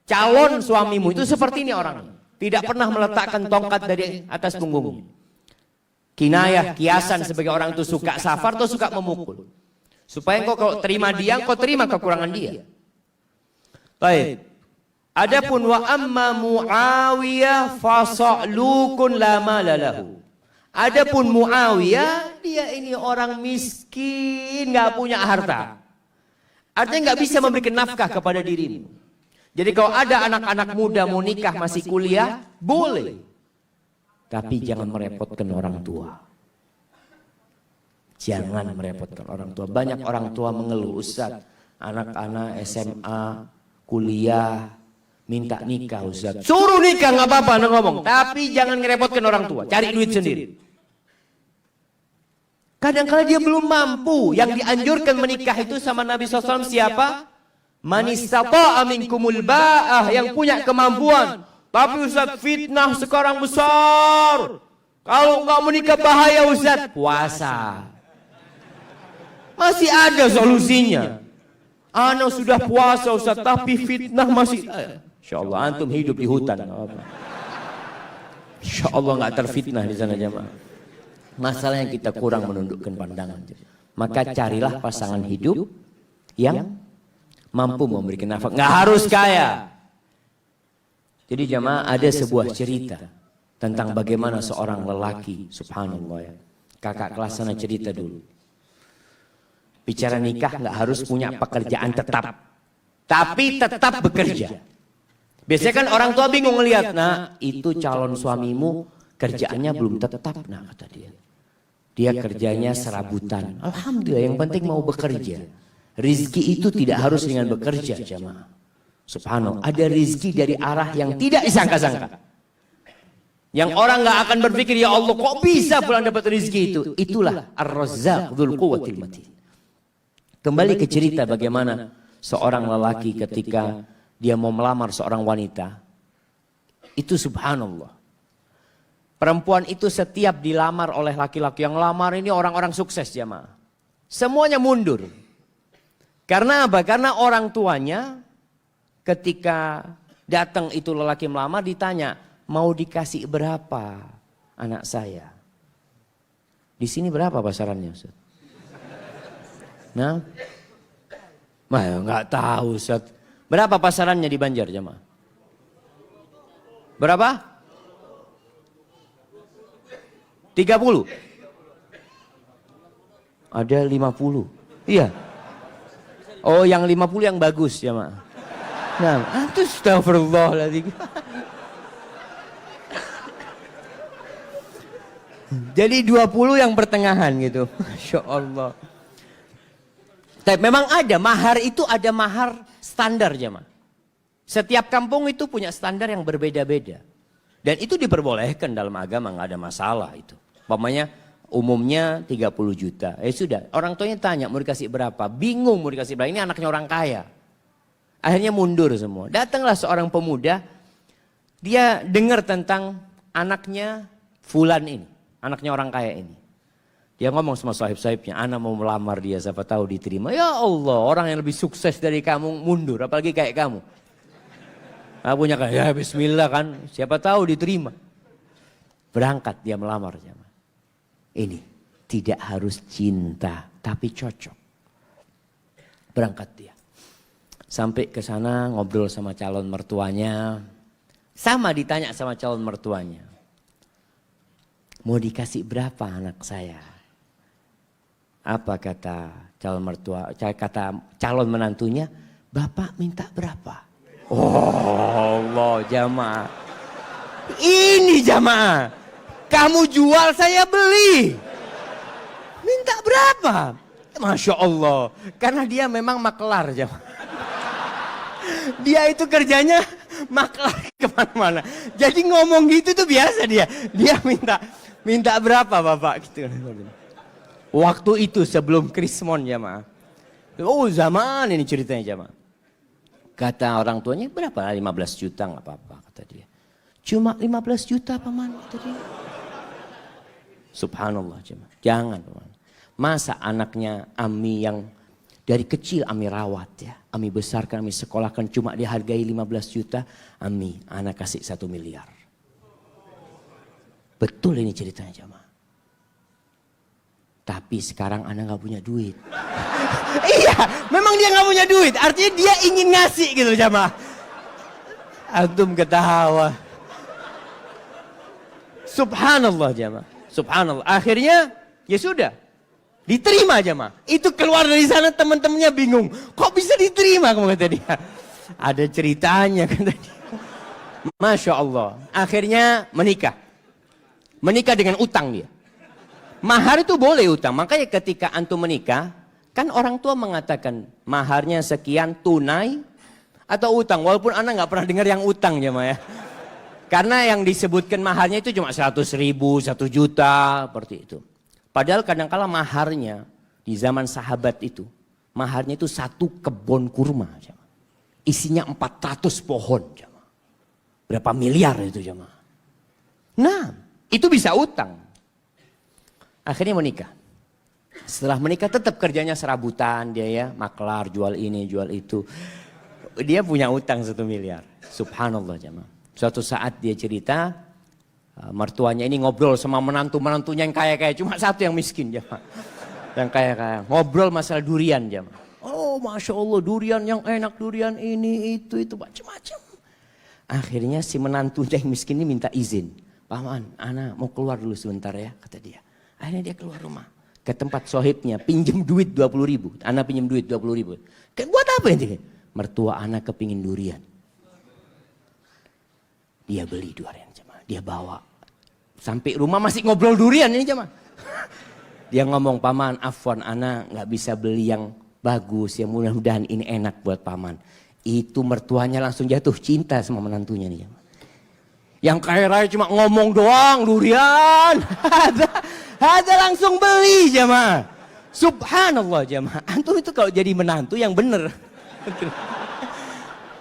calon suamimu itu seperti ini orangnya. Tidak pernah meletakkan tongkat dari atas punggungnya. Kinayah, kiasan sebagai orang itu suka safar atau suka memukul. Supaya engkau kalau terima dia, engkau terima kekurangan dia. Baik. Adapun wa amma Muawiyah fasalukun la malalahu. Adapun Muawiyah, dia ini orang miskin, nggak punya harta. Artinya nggak bisa memberikan nafkah kepada dirimu. Jadi kalau ada anak-anak muda mau nikah masih kuliah, boleh. Tapi jangan merepotkan orang tua. Jangan merepotkan orang tua. Banyak orang tua mengeluh, Ustaz, anak-anak SMA, kuliah, minta nikah Ustaz. Suruh nikah nggak apa-apa, ngomong. Tapi jangan ngerepotkan orang tua, cari duit sendiri. Kadang-kadang dia belum mampu. Yang dianjurkan menikah itu sama Nabi SAW siapa? Man istata'a minkumul ba'ah, yang punya kemampuan. Tapi Ustaz, fitnah sekarang besar. Kalau nggak menikah bahaya Ustaz. Puasa. Masih ada solusinya. Ana sudah puasa Ustaz, tapi fitnah masih. Insya Allah antum hidup di hutan. Insya Allah nggak terfitnah di sana jamaah. Masalahnya kita kurang menundukkan pandangan. Maka carilah pasangan hidup yang mampu memberikan nafkah. Nggak harus kaya. Jadi jamaah ada sebuah cerita tentang bagaimana seorang lelaki, subhanallah ya. Kakak kelas sana cerita dulu. Bicara nikah nggak harus punya pekerjaan tetap. Tapi tetap bekerja. Biasanya kan orang tua bingung ngelihat, nah itu calon suamimu kerjaannya belum tetap. Nah kata dia. Dia kerjanya serabutan. Alhamdulillah yang penting mau bekerja. Rizki itu tidak harus dengan bekerja jamaah. Subhanallah. Ada rizki dari arah yang tidak disangka-sangka. Yang orang nggak akan berpikir, ya Allah kok bisa pulang dapat rizki itu. Itulah Ar-Razzaq Dzul Quwwatil Matin. Kembali ke cerita bagaimana seorang lelaki ketika dia mau melamar seorang wanita. Itu subhanallah. Perempuan itu setiap dilamar oleh laki-laki yang lamar ini orang-orang sukses jamaah. Semuanya mundur. Karena apa? Karena orang tuanya ketika datang itu lelaki melamar ditanya, mau dikasih berapa anak saya? Di sini berapa pasarannya Ustaz? Nah, nggak tahu Ustaz. Berapa pasarannya di Banjar jamaah? Berapa? 30. Ada 50. Iya. Oh, yang 50 yang bagus jamaah. Nah, itu astagfirullahaladzim. Jadi 20 yang pertengahan gitu. Masya Allah. Tapi memang ada, mahar itu ada mahar standar jamaah. Setiap kampung itu punya standar yang berbeda-beda. Dan itu diperbolehkan dalam agama, nggak ada masalah itu. Umpamanya umumnya 30 juta. Sudah, orang tuanya tanya mau dikasih berapa. Bingung mau dikasih berapa, ini anaknya orang kaya. Akhirnya mundur semua. Datanglah seorang pemuda, dia dengar tentang anaknya Fulan ini. Anaknya orang kaya ini. Dia ngomong sama sahib-sahibnya, anak mau melamar dia, siapa tahu diterima. Ya Allah, orang yang lebih sukses dari kamu mundur, apalagi kayak kamu. Nah, punya kayak, ya bismillah kan, siapa tahu diterima. Berangkat dia melamar. Ini tidak harus cinta, tapi cocok. Berangkat dia. Sampai ke sana ngobrol sama calon mertuanya. Sama ditanya sama calon mertuanya. Mau dikasih berapa anak saya? Apa kata calon mertua? Kata calon menantunya, Bapak minta berapa? Oh Allah jamaah. Ini jamaah. Kamu jual saya beli. Minta berapa? Masya Allah. Karena dia memang maklar jamaah. Dia itu kerjanya maklar kemana-mana. Jadi ngomong gitu tuh biasa dia. Dia minta berapa Bapak gitu. Waktu itu sebelum Krismon jamaah. Oh zaman ini ceritanya jamaah. Kata orang tuanya berapa? 15 juta nggak apa-apa kata dia. Cuma 15 juta paman kata dia. Subhanallah jemaah. Jangan paman. Masa anaknya Ami yang dari kecil Ami rawat ya. Ami besarkan, Ami sekolahkan cuma dihargai 15 juta. Ami anak kasih 1 miliar. Betul ini ceritanya jemaah. Tapi sekarang anak gak punya duit. Iya, memang dia gak punya duit. Artinya dia ingin ngasih gitu jemaah. Antum ketawa. Subhanallah jemaah. Subhanallah. Akhirnya ya sudah. Diterima jemaah. Itu keluar dari sana teman-temannya bingung. Kok bisa diterima kamu kata dia. Ada ceritanya kata dia. Masya Allah. Akhirnya menikah. Menikah dengan utang dia. Mahar itu boleh utang. Makanya ketika antum menikah, kan orang tua mengatakan maharnya sekian tunai atau utang. Walaupun anak nggak pernah dengar yang utang jemaah ya. Karena yang disebutkan maharnya itu cuma 100.000, 1 juta, seperti itu. Padahal kadang-kala maharnya di zaman sahabat itu, maharnya itu 1 kebun kurma. Jemaah. Isinya 400 pohon. Jemaah. Berapa miliar itu jemaah. Nah, itu bisa utang. Akhirnya menikah. Setelah menikah tetap kerjanya serabutan dia ya. Maklar, jual ini, jual itu. Dia punya utang 1 miliar. Subhanallah jemaah. Suatu saat dia cerita, mertuanya ini ngobrol sama menantunya yang kaya-kaya. Cuma satu yang miskin jemaah. Yang kaya-kaya. Ngobrol masalah durian jemaah. Oh Masya Allah durian yang enak, durian ini, itu macam-macam. Akhirnya si menantunya yang miskin ini minta izin. Paman, ana mau keluar dulu sebentar ya, kata dia. Akhirnya dia keluar rumah. Ke tempat sohibnya, pinjem duit 20.000. Ana pinjem duit 20.000. Buat apa ini? Mertua ana kepingin durian. Dia beli durian jemaah. Dia bawa. Sampai rumah masih ngobrol durian ini jemaah. Dia ngomong, paman afwan ana gak bisa beli yang bagus. Ya mudah-mudahan ini enak buat paman. Itu mertuanya langsung jatuh cinta sama menantunya nih jemaah. Yang kaya raya cuma ngomong doang durian. Ada langsung beli jemaah. Subhanallah jemaah. Antum itu kalau jadi menantu yang bener.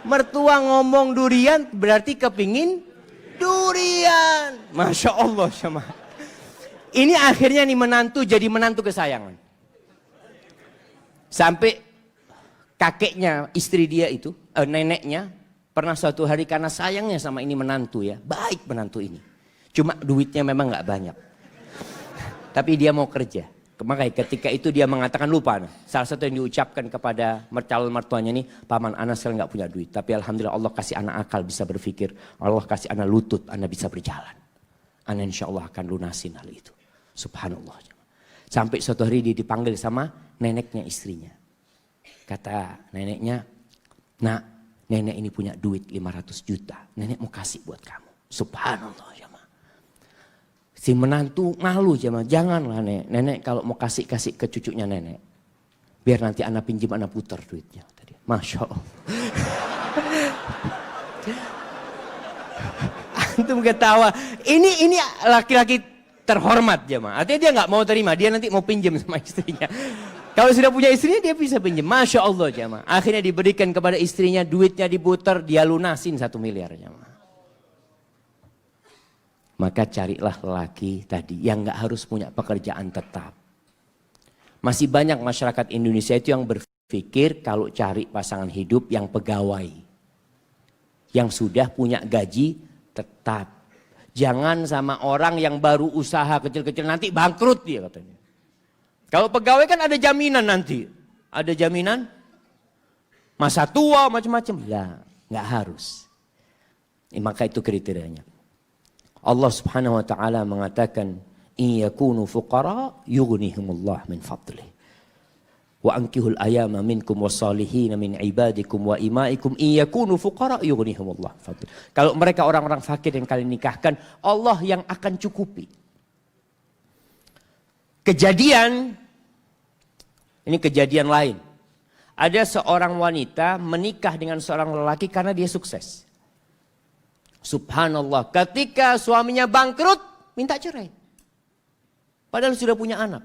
Mertua ngomong durian berarti kepingin durian. Masya Allah jemaah. Ini akhirnya nih menantu jadi menantu kesayangan. Sampai kakeknya istri dia itu, neneknya pernah suatu hari karena sayangnya sama ini menantu ya. Baik menantu ini. Cuma duitnya memang gak banyak. Tapi dia mau kerja. Makanya ketika itu dia mengatakan lupa. Salah satu yang diucapkan kepada calon mertuanya ini. Paman ana sekarang gak punya duit. Tapi alhamdulillah Allah kasih anak akal bisa berpikir. Allah kasih anak lutut, anak bisa berjalan. Anak insya Allah akan lunasin hal itu. Subhanallah. Sampai suatu hari dia dipanggil sama neneknya istrinya. Kata neneknya, nak nenek ini punya duit 500 juta. Nenek mau kasih buat kamu. Subhanallah jemaah. Si menantu malu jemaah. Janganlah nenek kalau mau kasih ke cucunya nenek. Biar nanti anak pinjam anak putar duitnya. Masya Allah. Antum ketawa. Ini laki-laki terhormat jemaah. Artinya dia nggak mau terima. Dia nanti mau pinjam sama istrinya. Kalau sudah punya istrinya dia bisa pinjam. Masya Allah jemaah. Akhirnya diberikan kepada istrinya, duitnya diputar, dia lunasin 1 miliar jemaah. Maka carilah lelaki tadi yang gak harus punya pekerjaan tetap. Masih banyak masyarakat Indonesia itu yang berpikir kalau cari pasangan hidup yang pegawai. Yang sudah punya gaji tetap. Jangan sama orang yang baru usaha kecil-kecil nanti bangkrut dia katanya. Kalau pegawai kan ada jaminan nanti. Ada jaminan masa tua macam-macam. Ya, nggak harus. Maka itu kriterianya. Allah Subhanahu wa taala mengatakan, "In yakunu fuqara yughnihimullah min fadlih. Wa ankihul ayama minkum wassalihin min ibadikum wa imaikum in yakunu fuqara yughnihimullah fadlih." Kalau mereka orang-orang fakir yang kalian nikahkan, Allah yang akan cukupi. Ini kejadian lain. Ada seorang wanita menikah dengan seorang lelaki karena dia sukses. Subhanallah, ketika suaminya bangkrut, minta cerai. Padahal sudah punya anak.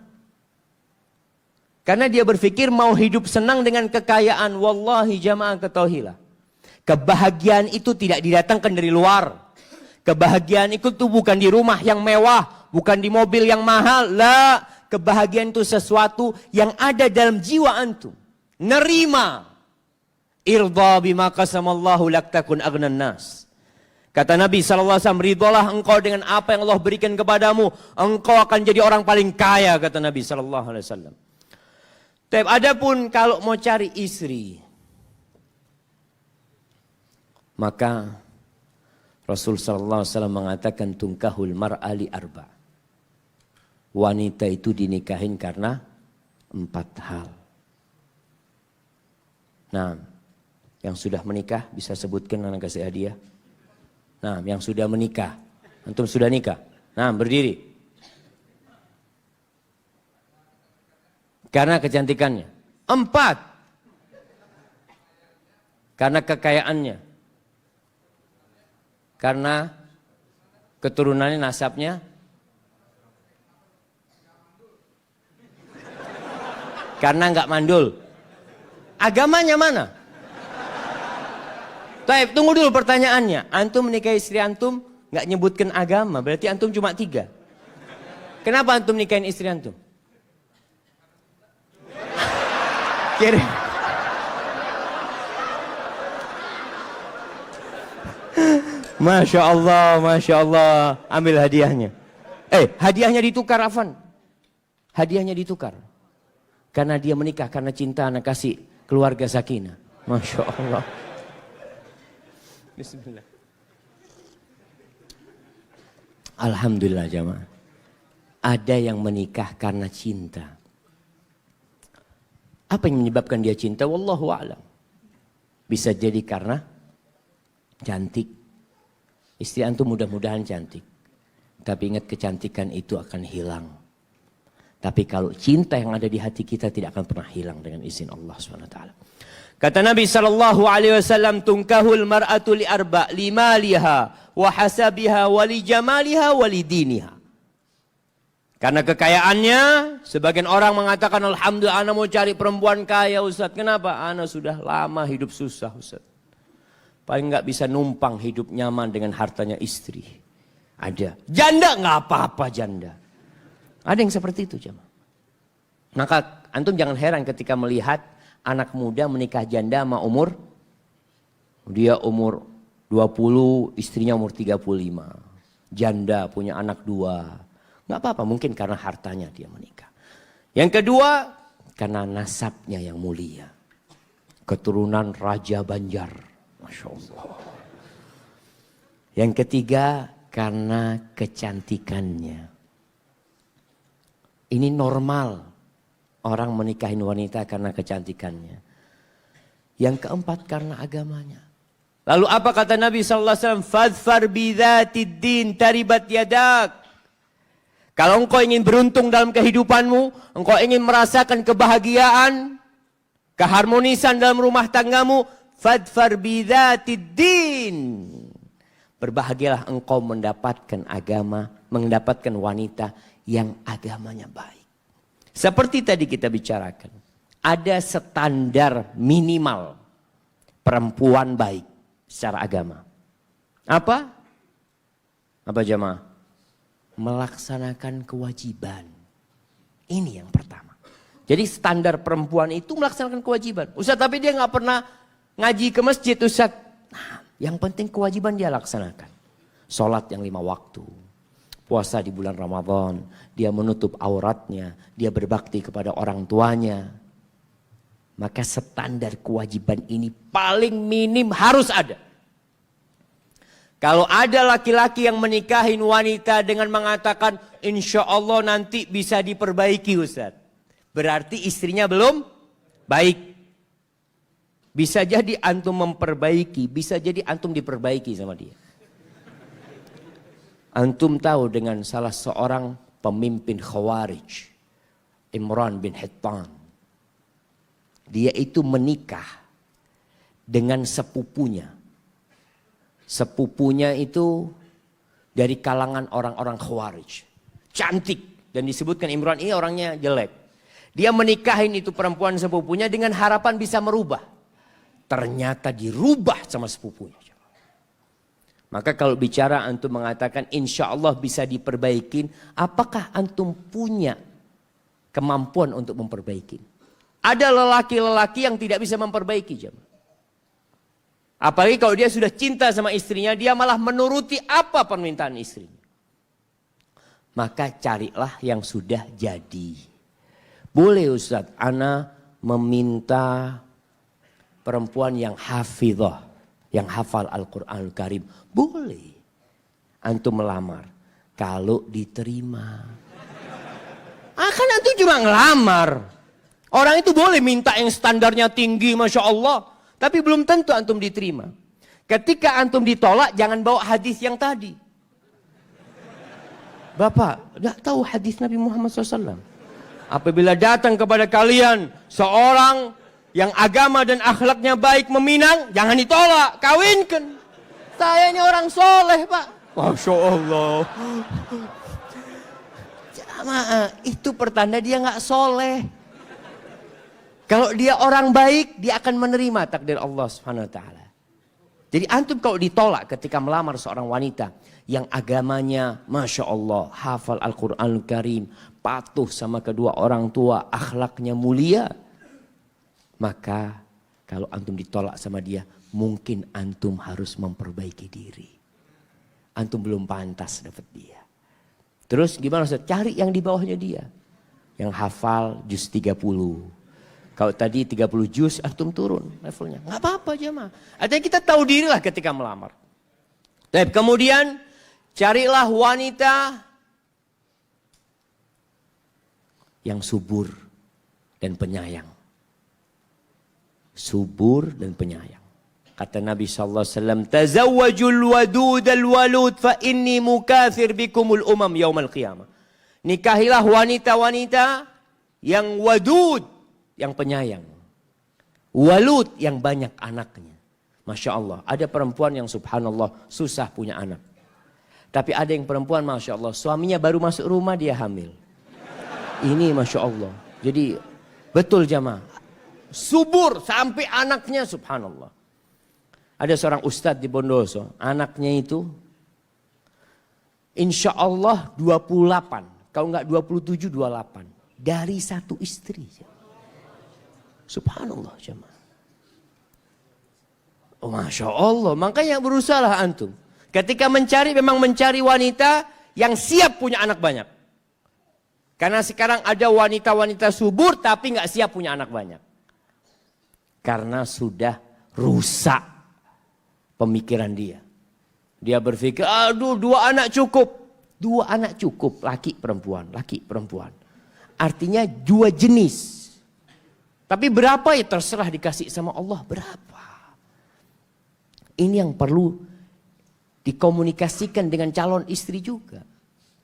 Karena dia berpikir mau hidup senang dengan kekayaan. Wallahi jamaah ketahuilah. Kebahagiaan itu tidak didatangkan dari luar. Kebahagiaan itu bukan di rumah yang mewah. Bukan di mobil yang mahal. La. Kebahagiaan itu sesuatu yang ada dalam jiwa antum. Nerima. Irda bima qasamallahu lak takun aghnan nas. Kata Nabi SAW, ridholah engkau dengan apa yang Allah berikan kepadamu. Engkau akan jadi orang paling kaya, kata Nabi SAW. Tapi adapun kalau mau cari istri, maka Rasul SAW mengatakan tungkahul mar'ali arba. Wanita itu dinikahin karena 4 hal. Nah, yang sudah menikah bisa sebutkan anak kasih hadiah. Nah, yang sudah menikah. Antum sudah nikah. Nah, berdiri. Karena kecantikannya. 4. Karena kekayaannya. Karena keturunannya, nasabnya. Karena enggak mandul. Agamanya mana? Taib, tunggu dulu pertanyaannya. Antum menikahi istri antum nggak nyebutkan agama, berarti antum cuma 3. Kenapa antum nikahin istri antum? Masya Allah, Masya Allah. Ambil hadiahnya. Hadiahnya ditukar, Afan. Hadiahnya ditukar. Karena dia menikah, karena cinta anak kasih keluarga sakinah. Masya Allah. Bismillah. Alhamdulillah jamaah. Ada yang menikah karena cinta. Apa yang menyebabkan dia cinta? Wallahu a'lam. Bisa jadi karena cantik. Istri antum mudah-mudahan cantik. Tapi ingat, kecantikan itu akan hilang. Tapi kalau cinta yang ada di hati kita tidak akan pernah hilang dengan izin Allah SWT. Kata Nabi SAW, tunkahul mar'atu li arba' limaliha wa hasabiha wa li jamaliha wa li diniha. Karena kekayaannya, sebagian orang mengatakan, alhamdulillah ana mau cari perempuan kaya Ustaz. Kenapa? Ana sudah lama hidup susah Ustaz. Paling nggak bisa numpang hidup nyaman dengan hartanya istri. Ada. Janda nggak apa-apa janda. Ada yang seperti itu jemaah. Maka antum jangan heran ketika melihat anak muda menikah janda sama umur. Dia umur 20, istrinya umur 35. Janda punya anak 2. Nggak apa-apa, mungkin karena hartanya dia menikah. Yang kedua, karena nasabnya yang mulia. Keturunan Raja Banjar. Masya Allah. Yang ketiga, karena kecantikannya. Ini normal orang menikahin wanita karena kecantikannya. Yang keempat karena agamanya. Lalu apa kata Nabi SAW? Fadfar bidzatid din taribat yadak. Kalau engkau ingin beruntung dalam kehidupanmu, engkau ingin merasakan kebahagiaan, keharmonisan dalam rumah tanggamu, fadfar bidzatid din. Berbahagialah engkau mendapatkan agama, mendapatkan wanita yang agamanya baik. Seperti tadi kita bicarakan, ada standar minimal perempuan baik secara agama. Apa? Apa jemaah? Melaksanakan kewajiban. Ini yang pertama. Jadi standar perempuan itu melaksanakan kewajiban. Ustaz, tapi dia nggak pernah ngaji ke masjid Ustaz. Nah, yang penting kewajiban dia laksanakan. Sholat yang 5 waktu. Puasa di bulan Ramadan. Dia menutup auratnya. Dia berbakti kepada orang tuanya. Maka standar kewajiban ini paling minim harus ada. Kalau ada laki-laki yang menikahin wanita dengan mengatakan insya Allah nanti bisa diperbaiki Ustaz. Berarti istrinya belum baik. Bisa jadi antum memperbaiki, bisa jadi antum diperbaiki sama dia. Antum tahu dengan salah seorang pemimpin Khawarij, Imran bin Hittan. Dia itu menikah dengan sepupunya. Sepupunya itu dari kalangan orang-orang Khawarij. Cantik. Dan disebutkan Imran ini orangnya jelek. Dia menikahin itu perempuan sepupunya dengan harapan bisa merubah. Ternyata dirubah sama sepupunya. Maka kalau bicara antum mengatakan insya Allah bisa diperbaikin. Apakah antum punya kemampuan untuk memperbaiki? Ada lelaki-lelaki yang tidak bisa memperbaiki jemaah. Apalagi kalau dia sudah cinta sama istrinya, dia malah menuruti apa permintaan istrinya. Maka carilah yang sudah jadi. Boleh Ustaz, ana meminta perempuan yang hafizah, yang hafal Al-Quranul Karim. Boleh. Antum melamar. Kalau diterima. Kan antum cuma ngelamar. Orang itu boleh minta yang standarnya tinggi, Masya Allah. Tapi belum tentu antum diterima. Ketika antum ditolak, jangan bawa hadis yang tadi. Bapak, tidak tahu hadis Nabi Muhammad SAW. Apabila datang kepada kalian seorang yang agama dan akhlaknya baik meminang, jangan ditolak, kawinkan. Saya ini orang soleh Pak. Masya Allah. Jamaah, itu pertanda dia nggak soleh. Kalau dia orang baik, dia akan menerima takdir Allah Subhanahu wa taala. Jadi antum kalau ditolak ketika melamar seorang wanita yang agamanya Masya Allah, hafal Al-Quranul Karim, patuh sama kedua orang tua, akhlaknya mulia, maka kalau antum ditolak sama dia, mungkin antum harus memperbaiki diri. antum belum pantas dapat dia. Terus gimana Ustaz? Cari yang di bawahnya dia. Yang hafal juz 30. Kalau tadi 30 juz, antum turun levelnya. Nggak apa-apa jemaah. Artinya kita tahu dirilah ketika melamar. Tapi kemudian carilah wanita yang subur dan penyayang. Subur dan penyayang. Kata Nabi SAW, Tazawwajul wadud al-walud fa inni mukathir bikumul umam yaumal qiyamah. Nikahilah wanita-wanita yang wadud, yang penyayang. Walud, yang banyak anaknya. Masya Allah, ada perempuan yang subhanallah susah punya anak. Tapi ada yang perempuan Masya Allah, suaminya baru masuk rumah dia hamil. Ini Masya Allah. Jadi betul jamaah. Subur sampai anaknya subhanallah. Ada seorang ustadz di Bondoso, anaknya itu insya Allah 28, kalau enggak 27, 28. Dari satu istri. Subhanallah jemaah. Oh, Masya Allah, makanya berusahalah antum. Ketika mencari, memang mencari wanita yang siap punya anak banyak. Karena sekarang ada wanita-wanita subur tapi enggak siap punya anak banyak. Karena sudah rusak pemikiran dia. Dia berpikir, aduh 2 anak cukup. 2 anak cukup, laki perempuan. Artinya 2 jenis. Tapi berapa ya terserah dikasih sama Allah, berapa. Ini yang perlu dikomunikasikan dengan calon istri juga.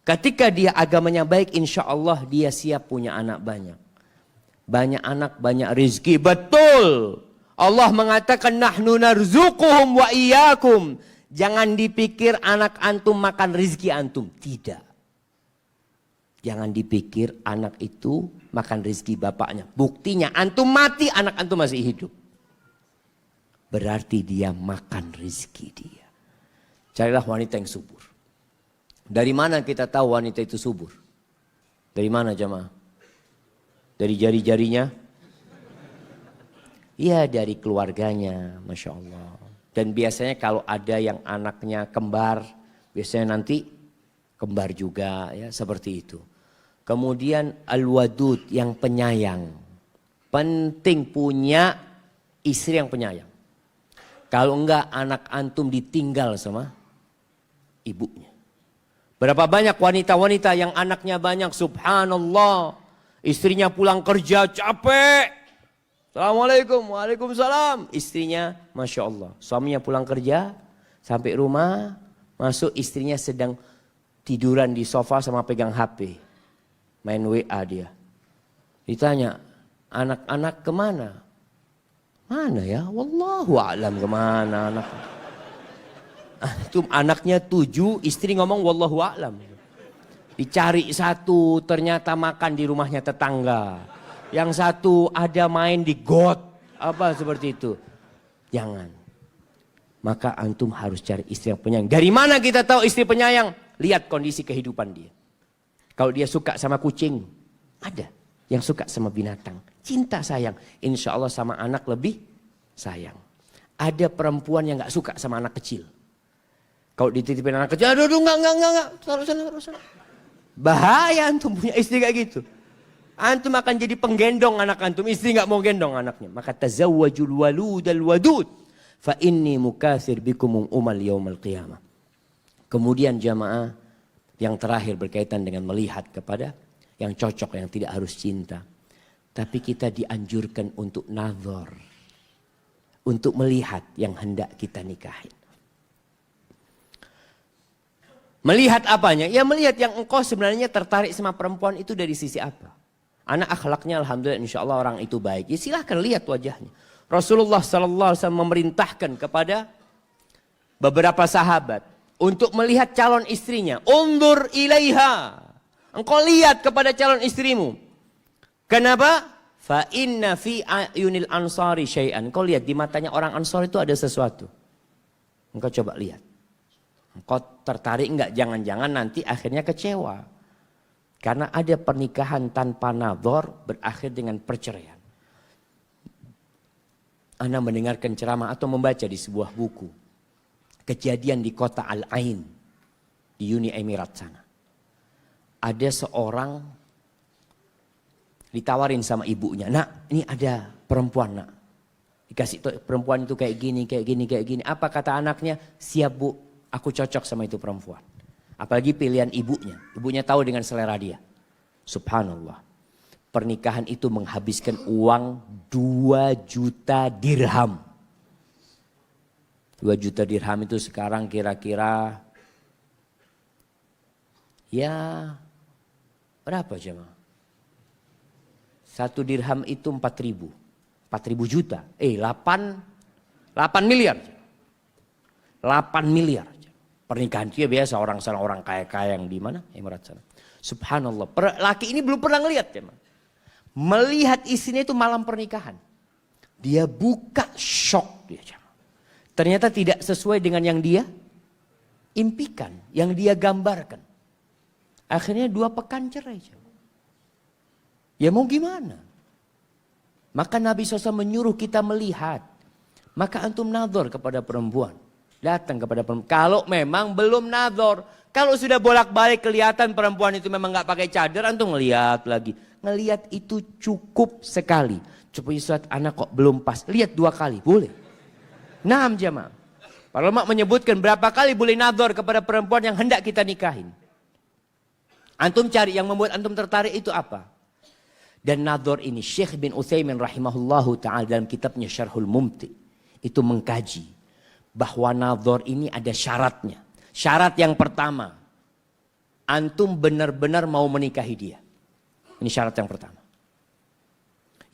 Ketika dia agamanya baik, insya Allah dia siap punya anak banyak. Banyak anak, banyak rezeki, betul. Allah mengatakan nahnu narzuquhum wa iyyakum. Jangan dipikir anak antum makan rezeki antum. Tidak. Jangan dipikir anak itu makan rezeki bapaknya. Buktinya antum mati, anak antum masih hidup. Berarti dia makan rezeki dia. Carilah wanita yang subur. Dari mana kita tahu wanita itu subur? Dari mana jemaah? Dari jari-jarinya? Ya dari keluarganya, Masya Allah. Dan biasanya kalau ada yang anaknya kembar, biasanya nanti kembar juga ya seperti itu. Kemudian al-wadud, yang penyayang. Penting punya istri yang penyayang. Kalau enggak anak antum ditinggal sama ibunya. Berapa banyak wanita-wanita yang anaknya banyak, subhanallah. Istrinya pulang kerja capek. Assalamualaikum, waalaikumsalam. Istrinya, Masya Allah. Suaminya pulang kerja, sampai rumah, masuk istrinya sedang tiduran di sofa sama pegang HP. Main WA dia. Ditanya, anak-anak kemana? Mana ya? Wallahu a'lam kemana anak. Antum anaknya 7, istri ngomong wallahu a'lam. Dicari satu, ternyata makan di rumahnya tetangga. Yang satu ada main di got. Apa seperti itu. Jangan. Maka antum harus cari istri yang penyayang. Dari mana kita tahu istri penyayang? Lihat kondisi kehidupan dia. Kalau dia suka sama kucing. Ada yang suka sama binatang. Cinta sayang. Insya Allah sama anak lebih sayang. Ada perempuan yang gak suka sama anak kecil. Kalau dititipin anak kecil. Aduh enggak. Taruh sana. Bahaya antum punya istri kayak gitu. Antum akan jadi penggendong anak antum. Istri gak mau gendong anaknya. Maka tazawwajul walud al-wadud. Fa inni mukathir bikum umal yaumal qiyamah. Kemudian jamaah yang terakhir berkaitan dengan melihat kepada yang cocok, yang tidak harus cinta. Tapi kita dianjurkan untuk nazar. Untuk melihat yang hendak kita nikahin. Melihat apanya? Ya melihat yang engkau sebenarnya tertarik sama perempuan itu dari sisi apa? Anak akhlaknya alhamdulillah insya Allah orang itu baik. Ya silahkan lihat wajahnya. Rasulullah SAW memerintahkan kepada beberapa sahabat untuk melihat calon istrinya. Undur ilaiha. Engkau lihat kepada calon istrimu. Kenapa? Fa inna fi ayunil ansari syai'an. Engkau lihat di matanya orang Ansar itu ada sesuatu. Engkau coba lihat. Engkau tertarik enggak? Jangan-jangan nanti akhirnya kecewa. Karena ada pernikahan tanpa nadhar berakhir dengan perceraian. Ana mendengarkan ceramah atau membaca di sebuah buku. Kejadian di kota Al-Ain. di Uni Emirat sana. Ada seorang ditawarin sama ibunya, nak ini ada perempuan nak. Dikasih tuh perempuan itu kayak gini, kayak gini, kayak gini. Apa kata anaknya? Siap bu, aku cocok sama itu perempuan. Apalagi pilihan ibunya. Ibunya tahu dengan selera dia. Subhanallah. Pernikahan itu menghabiskan uang 2 juta dirham. 2 juta dirham itu sekarang kira-kira ya berapa jemaah? 1 dirham itu 4.000 juta. 8 miliar. 8 miliar. Pernikahan dia biasa orang sana orang kaya-kaya yang di mana? Emirat sana. Subhanallah. Laki ini belum pernah ngelihat jemaah. Melihat istrinya itu malam pernikahan. Dia buka, shock dia jemaah. Ternyata tidak sesuai dengan yang dia impikan, yang dia gambarkan. Akhirnya 2 pekan cerai. Ya mau gimana? Maka Nabi SAW menyuruh kita melihat. Maka antum nadhor kepada perempuan. Datang kepada perempuan. Kalau memang belum nadhor. Kalau sudah bolak-balik kelihatan perempuan itu memang gak pakai cadar. Antum ngelihat lagi. Ngelihat itu cukup sekali. Coba Ustaz, anak kok belum pas. Lihat 2 kali. Boleh. Naam jamaah. Para ulama menyebutkan berapa kali boleh nadhor kepada perempuan yang hendak kita nikahin. Antum cari yang membuat antum tertarik itu apa? Dan nadhor ini Syekh bin Utsaimin rahimahullahu ta'ala dalam kitabnya Syarhul Mumti. Itu mengkaji bahwa nadhor ini ada syaratnya. Syarat yang pertama. Antum benar-benar mau menikahi dia. Ini syarat yang pertama.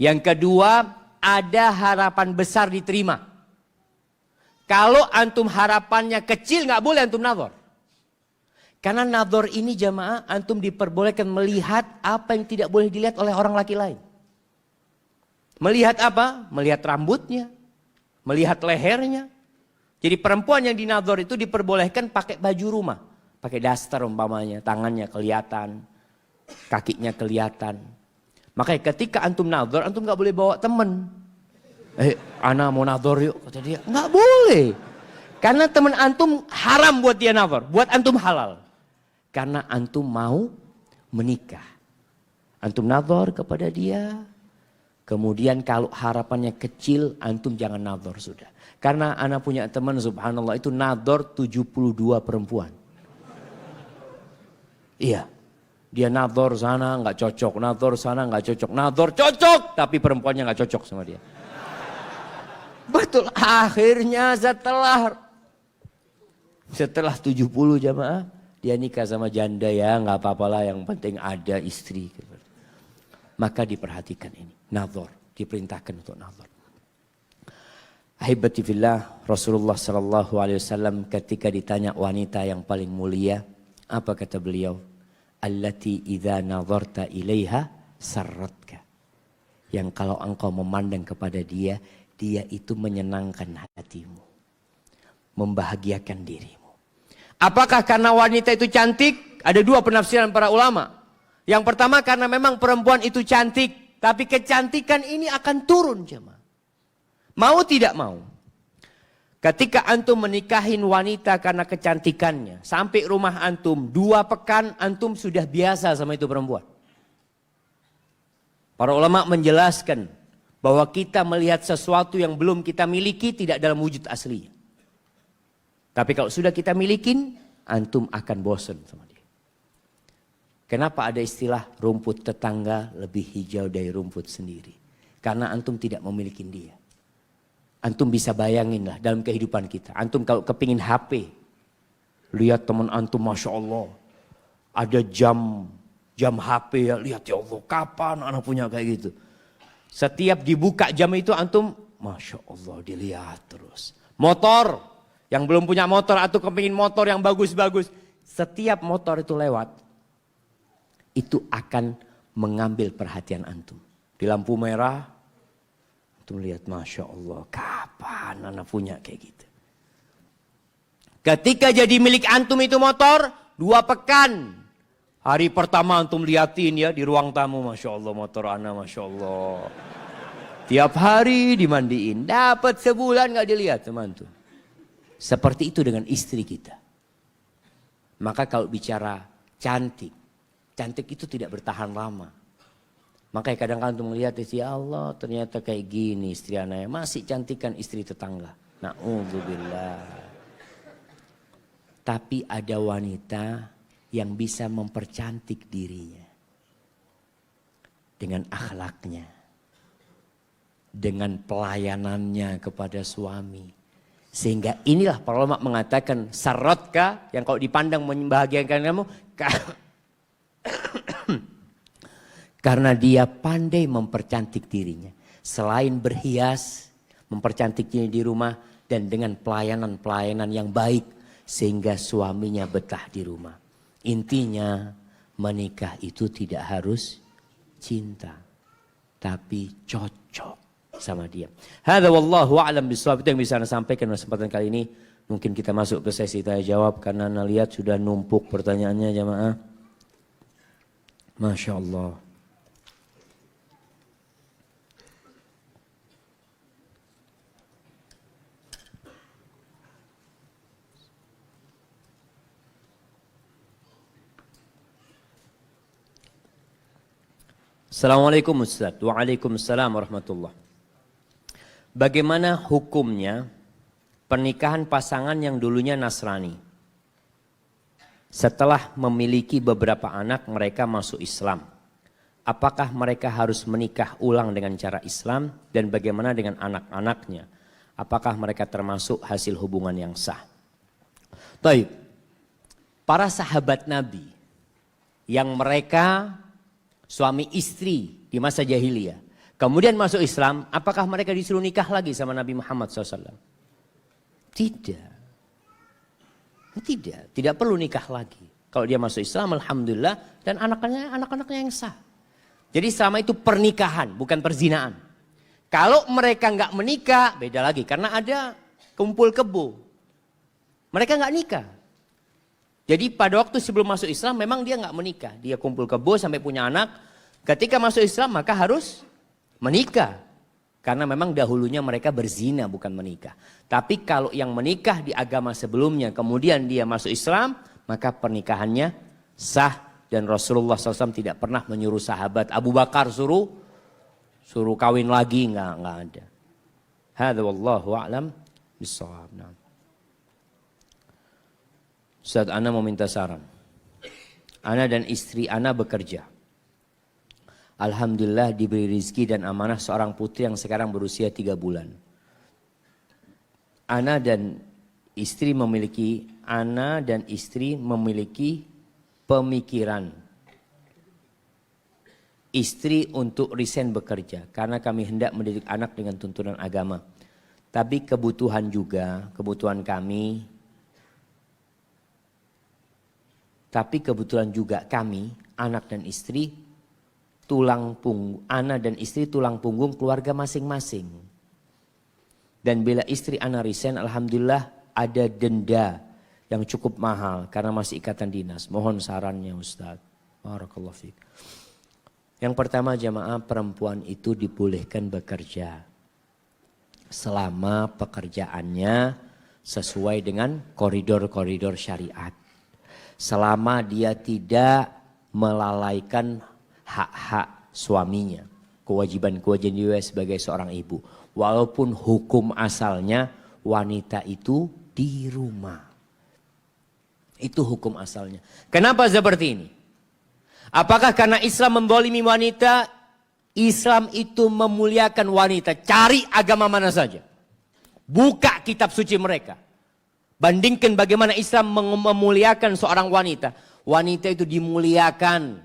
Yang kedua, ada harapan besar diterima. Kalau antum harapannya kecil nggak boleh antum nadhor. Karena nadhor ini jamaah antum diperbolehkan melihat apa yang tidak boleh dilihat oleh orang laki lain. Melihat apa? Melihat rambutnya, melihat lehernya. Jadi perempuan yang dinadhor itu diperbolehkan pakai baju rumah. Pakai daster umpamanya, tangannya kelihatan, kakinya kelihatan. Makanya ketika antum nadhor, antum nggak boleh bawa teman. Ana mau nadhor yuk, kata dia. Nggak boleh. Karena teman antum haram buat dia nadhor. Buat antum halal. Karena antum mau menikah. Antum nadhor kepada dia. Kemudian kalau harapannya kecil, antum jangan nadhor sudah. Karena ana punya teman subhanallah itu nadhor 72 perempuan. Iya. Dia nadhor sana nggak cocok. Nadhor sana nggak cocok. Nadhor cocok. Tapi perempuannya nggak cocok sama dia. Betul, akhirnya setelah 70 jamaah, dia nikah sama janda ya, nggak apa-apalah yang penting ada istri. Maka diperhatikan ini, nadhor, diperintahkan untuk nadhor. Ahibati fillah, Rasulullah SAW ketika ditanya wanita yang paling mulia, apa kata beliau? Allati idza nadharta ilaiha sarratka. Yang kalau engkau memandang kepada dia, dia itu menyenangkan hatimu. Membahagiakan dirimu. Apakah karena wanita itu cantik? Ada 2 penafsiran para ulama. Yang pertama karena memang perempuan itu cantik. Tapi kecantikan ini akan turun jemaah. Mau tidak mau. Ketika antum menikahin wanita karena kecantikannya. Sampai rumah antum 2 pekan antum sudah biasa sama itu perempuan. Para ulama menjelaskan. Bahwa kita melihat sesuatu yang belum kita miliki tidak dalam wujud aslinya. Tapi kalau sudah kita milikin, antum akan bosan sama dia. Kenapa ada istilah rumput tetangga lebih hijau dari rumput sendiri? Karena antum tidak memiliki dia. Antum bisa bayangin lah dalam kehidupan kita. Antum kalau kepingin HP, lihat teman antum Masya Allah. Ada jam HP ya, lihat ya Allah kapan anak punya kayak gitu. Setiap dibuka jam itu antum, Masya Allah dilihat terus. Motor, yang belum punya motor atau kepingin motor yang bagus-bagus. Setiap motor itu lewat, itu akan mengambil perhatian antum. Di lampu merah, antum lihat Masya Allah kapan anak punya kayak gitu. Ketika jadi milik antum itu motor, 2 pekan. Hari pertama antum liatin ya di ruang tamu, Masya Allah motor ana Masya Allah. Tiap hari dimandiin, dapat sebulan gak dilihat teman tuh. Seperti itu dengan istri kita. Maka kalau bicara cantik, cantik itu tidak bertahan lama. Makanya kadang-kadang tuh melihat istri, ya Allah ternyata kayak gini istri anaknya, masih cantikan istri tetangga. Na'udzubillah. Tapi ada wanita yang bisa mempercantik dirinya. Dengan akhlaknya. Dengan pelayanannya kepada suami. Sehingga inilah para ulama mengatakan sarotka yang kalau dipandang membahagiakan kamu. Karena dia pandai mempercantik dirinya. Selain berhias, mempercantik diri di rumah. Dan dengan pelayanan-pelayanan yang baik. Sehingga suaminya betah di rumah. Intinya menikah itu tidak harus cinta. Tapi cocok sama dia. Hadza wallahu a'lam bishawab. Itu yang bisa Anda sampaikan pada kesempatan kali ini. Mungkin kita masuk ke sesi tanya jawab. Karena Anda lihat sudah numpuk pertanyaannya jamaah. Masya Allah. Assalamualaikum Ustaz. Waalaikumsalam warahmatullah. Bagaimana hukumnya pernikahan pasangan yang dulunya Nasrani? Setelah memiliki beberapa anak mereka masuk Islam. Apakah mereka harus menikah ulang dengan cara Islam? Dan bagaimana dengan anak-anaknya? Apakah mereka termasuk hasil hubungan yang sah? Baik. Para sahabat Nabi yang mereka suami istri di masa jahiliyah. Kemudian masuk Islam, apakah mereka disuruh nikah lagi sama Nabi Muhammad SAW? Tidak. Tidak perlu nikah lagi. Kalau dia masuk Islam, alhamdulillah, dan anak-anaknya yang sah. Jadi selama itu pernikahan, bukan perzinaan. Kalau mereka nggak menikah, beda lagi. Karena ada kumpul kebo. Mereka nggak nikah. Jadi pada waktu sebelum masuk Islam memang dia nggak menikah. Dia kumpul kebo sampai punya anak. Ketika masuk Islam maka harus menikah. Karena memang dahulunya mereka berzina bukan menikah. Tapi kalau yang menikah di agama sebelumnya kemudian dia masuk Islam. Maka pernikahannya sah. Dan Rasulullah SAW tidak pernah menyuruh sahabat Abu Bakar suruh kawin lagi. Nggak ada. Hadza wallahu a'lam bishawab. Ustaz, Ana mau minta saran. Ana dan istri Ana bekerja. Alhamdulillah diberi rezeki dan amanah seorang putri yang sekarang berusia 3 bulan. Ana dan istri memiliki pemikiran. Istri untuk resign bekerja. Karena kami hendak mendidik anak dengan tuntunan agama. Tapi kebutuhan juga kami, anak dan istri, anak dan istri tulang punggung keluarga masing-masing. Dan bila istri anak resign, alhamdulillah ada denda yang cukup mahal karena masih ikatan dinas. Mohon sarannya Ustaz. Barakallahu fiik. Yang pertama jamaah, perempuan itu dibolehkan bekerja. Selama pekerjaannya sesuai dengan koridor-koridor syariat. Selama dia tidak melalaikan hak-hak suaminya. Kewajiban-kewajiban dia sebagai seorang ibu. Walaupun hukum asalnya wanita itu di rumah. Itu hukum asalnya. Kenapa seperti ini? Apakah karena Islam membolimi wanita? Islam itu memuliakan wanita. Cari agama mana saja. Buka kitab suci mereka. Bandingkan bagaimana Islam memuliakan seorang wanita. Wanita itu dimuliakan.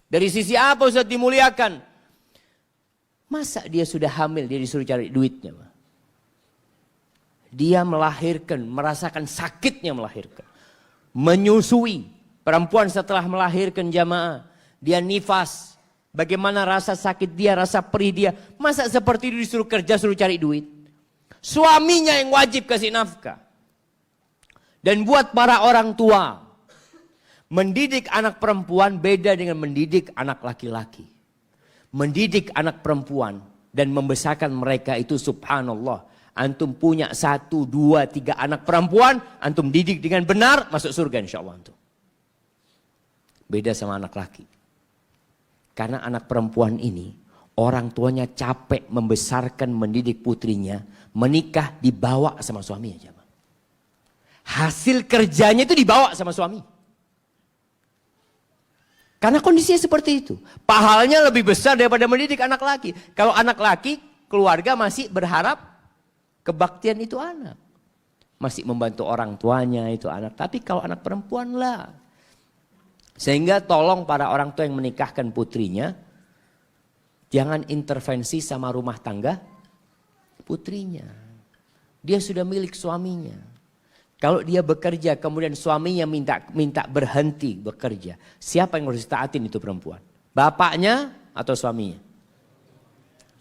Dari sisi apa Ustaz dimuliakan? Masa dia sudah hamil, dia disuruh cari duitnya. Dia melahirkan, merasakan sakitnya melahirkan. Menyusui. Perempuan setelah melahirkan jamaah. Dia nifas. Bagaimana rasa sakit dia, rasa perih dia. Masa seperti itu disuruh kerja, suruh cari duit. Suaminya yang wajib kasih nafkah. Dan buat para orang tua, mendidik anak perempuan beda dengan mendidik anak laki-laki. Mendidik anak perempuan dan membesarkan mereka itu subhanallah. Antum punya 1, 2, 3 anak perempuan, antum didik dengan benar, masuk surga insya Allah antum. Beda sama anak laki. Karena anak perempuan ini, orang tuanya capek membesarkan, mendidik putrinya, menikah dibawa sama suaminya. Jamaah. Hasil kerjanya itu dibawa sama suami. Karena kondisinya seperti itu. Pahalanya lebih besar daripada mendidik anak laki. Kalau anak laki, keluarga masih berharap kebaktian itu anak. Masih membantu orang tuanya itu anak. Tapi kalau anak perempuan lah. Sehingga tolong para orang tua yang menikahkan putrinya, jangan intervensi sama rumah tangga putrinya. Dia sudah milik suaminya. Kalau dia bekerja kemudian suaminya minta berhenti bekerja, siapa yang harus taatin itu perempuan? Bapaknya atau suaminya?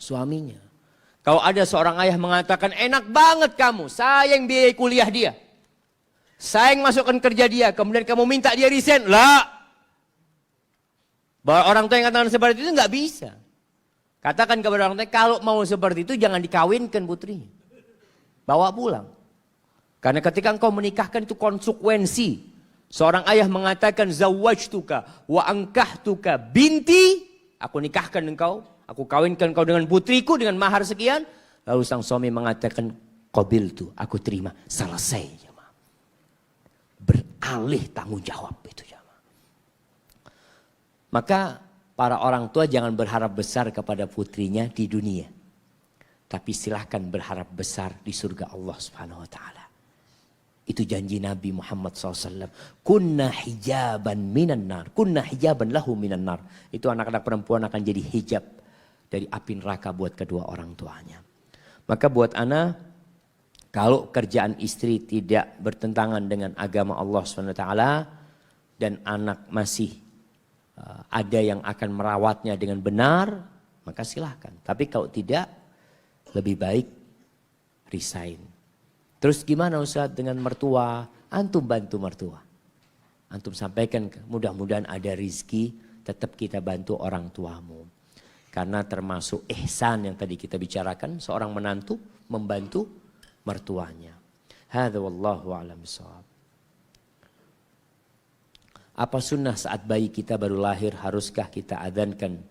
Suaminya. Kalau ada seorang ayah mengatakan, enak banget kamu, saya yang biayai kuliah dia. Saya yang masukkan kerja dia, kemudian kamu minta dia resign. Lah. Bahwa orang tua yang katakan seperti itu nggak bisa. Katakan kepada orang tua, kalau mau seperti itu jangan dikawinkan putrinya. Bawa pulang. Karena ketika engkau menikahkan itu konsekuensi. Seorang ayah mengatakan, zawwajtuka wa ankahtuka binti. Aku nikahkan engkau, aku kawinkan engkau dengan putriku dengan mahar sekian. Lalu sang suami mengatakan, qabiltu, aku terima. Selesai. Beralih tanggung jawab itu. Maka para orang tua jangan berharap besar kepada putrinya di dunia. Tapi silahkan berharap besar di surga Allah Subhanahu wa ta'ala. Itu janji Nabi Muhammad SAW. Kunna hijaban minan nar. Kunna hijaban lahu minan nar. Itu anak-anak perempuan akan jadi hijab dari api neraka buat kedua orang tuanya. Maka buat ana, kalau kerjaan istri tidak bertentangan dengan agama Allah Subhanahu wa ta'ala dan anak masih ada yang akan merawatnya dengan benar, maka silahkan. Tapi kalau tidak, lebih baik resign. Terus gimana Ustaz dengan mertua? Antum bantu mertua. Antum sampaikan, mudah-mudahan ada rizki, tetap kita bantu orang tuamu. Karena termasuk ihsan yang tadi kita bicarakan, seorang menantu membantu mertuanya. Hadza wallahu a'lam bishawab. Apa sunnah saat bayi kita baru lahir haruskah kita adzankan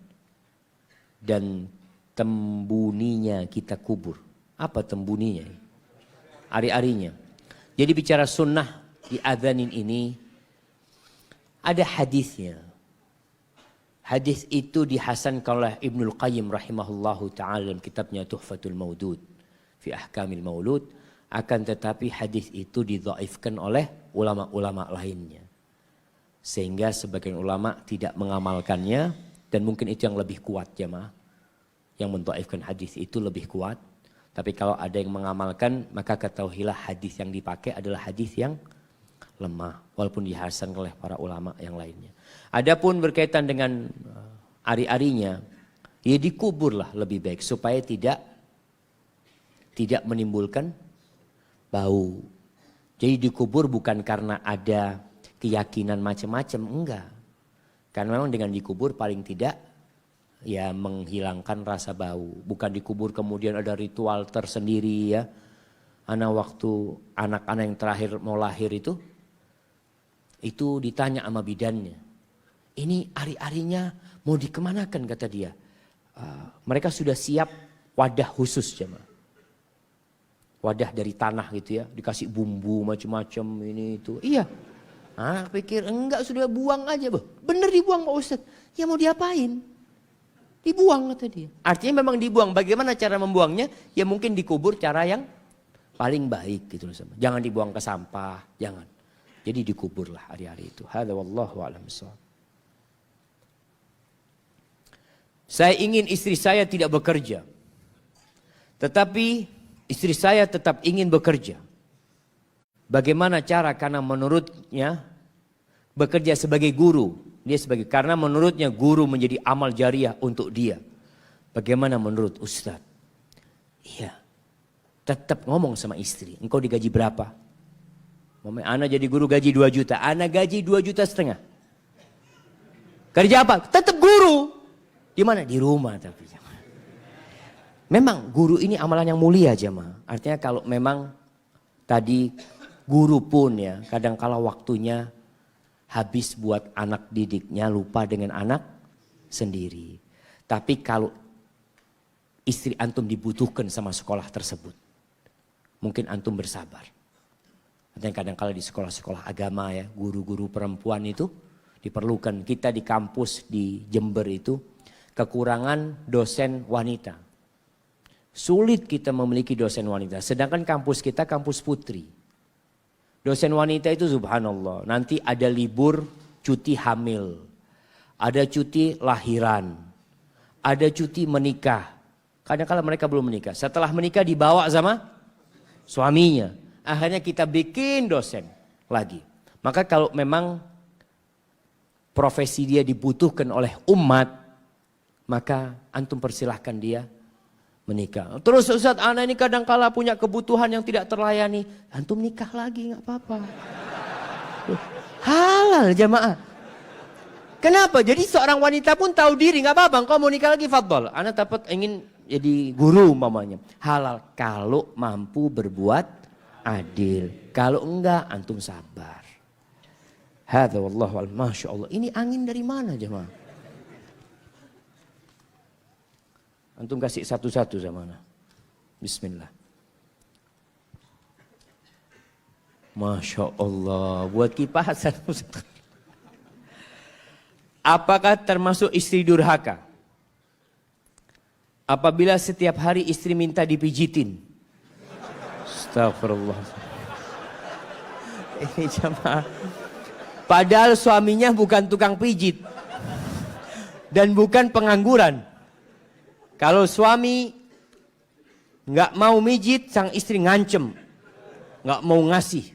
dan tembuninya kita kubur? Apa tembuninya? Ari-arinya. Jadi bicara sunnah di adzanin ini ada hadisnya. Hadis itu dihasankan oleh Ibnul Qayyim rahimahullahu ta'ala dalam kitabnya Tuhfatul Maudud fi Ahkamil Maulud. Akan tetapi hadis itu didhaifkan oleh ulama-ulama lainnya. Sehingga sebagian ulama tidak mengamalkannya dan mungkin itu yang lebih kuat jemaah. Yang mendhaifkan hadis itu lebih kuat. Tapi kalau ada yang mengamalkan maka ketahuilah hadis yang dipakai adalah hadis yang lemah. Walaupun dihasankan oleh para ulama yang lainnya. Adapun berkaitan dengan ari-arinya, ya dikuburlah lebih baik supaya tidak menimbulkan bau. Jadi dikubur bukan karena ada keyakinan macam-macam, enggak. Karena memang dengan dikubur paling tidak ya menghilangkan rasa bau. Bukan dikubur kemudian ada ritual tersendiri ya. Waktu anak-anak yang terakhir mau lahir itu ditanya sama bidannya. Ini ari-arinya mau dikemanakan kata dia. Mereka sudah siap wadah khusus jemaah. Wadah dari tanah gitu ya. Dikasih bumbu macam-macam ini itu. Iya. Anak pikir enggak sudah buang aja. Bener dibuang Pak Ustadz. Ya mau diapain? Dibuang kata dia. Artinya memang dibuang. Bagaimana cara membuangnya? Ya mungkin dikubur cara yang paling baik gitu loh. Jangan dibuang ke sampah. Jangan. Jadi dikuburlah hari-hari itu. Hadza wallahu a'lam bishawab. Saya ingin istri saya tidak bekerja. Tetapi istri saya tetap ingin bekerja. Bagaimana cara? Karena menurutnya bekerja sebagai guru. Karena menurutnya guru menjadi amal jariah untuk dia. Bagaimana menurut Ustadz? Iya. Tetap ngomong sama istri. Engkau digaji berapa? Ana jadi guru gaji 2 juta. Ana gaji 2,5 juta. Kerja apa? Tetap guru. Di mana? Di rumah tapi. Memang guru ini amalan yang mulia jemaah. Artinya kalau memang tadi guru pun ya kadang kala waktunya habis buat anak didiknya, lupa dengan anak sendiri. Tapi kalau istri antum dibutuhkan sama sekolah tersebut, mungkin antum bersabar. Dan kadang-kala di sekolah-sekolah agama ya, guru-guru perempuan itu diperlukan. Kita di kampus di Jember itu kekurangan dosen wanita. Sulit kita memiliki dosen wanita. Sedangkan kampus kita kampus putri. Dosen wanita itu subhanallah. Nanti ada libur cuti hamil. Ada cuti lahiran. Ada cuti menikah. Kadang-kala mereka belum menikah. Setelah menikah dibawa sama suaminya. Akhirnya kita bikin dosen lagi. Maka kalau memang profesi dia dibutuhkan oleh umat, maka antum persilahkan dia menikah. Terus Ustaz, anak ini kadang-kala punya kebutuhan yang tidak terlayani. Antum nikah lagi nggak apa-apa. Halal jamaah. Kenapa? Jadi seorang wanita pun tahu diri, nggak apa-apa. Engkau mau nikah lagi, fadhol. Anak dapat ingin jadi guru umpamanya. Halal kalau mampu berbuat adil. Kalau enggak, antum sabar. Hadza wallahu a'lam. Masya Allah. Ini angin dari mana jemaah? Antum kasih satu-satu sama anak. Bismillah. Masya Allah. Buat kipasan. Apakah termasuk istri durhaka? Apabila setiap hari istri minta dipijitin. Astagfirullah. Ini jamaah. Padahal suaminya bukan tukang pijit. Dan bukan pengangguran. Kalau suami nggak mau mijit, sang istri ngancem. Nggak mau ngasih.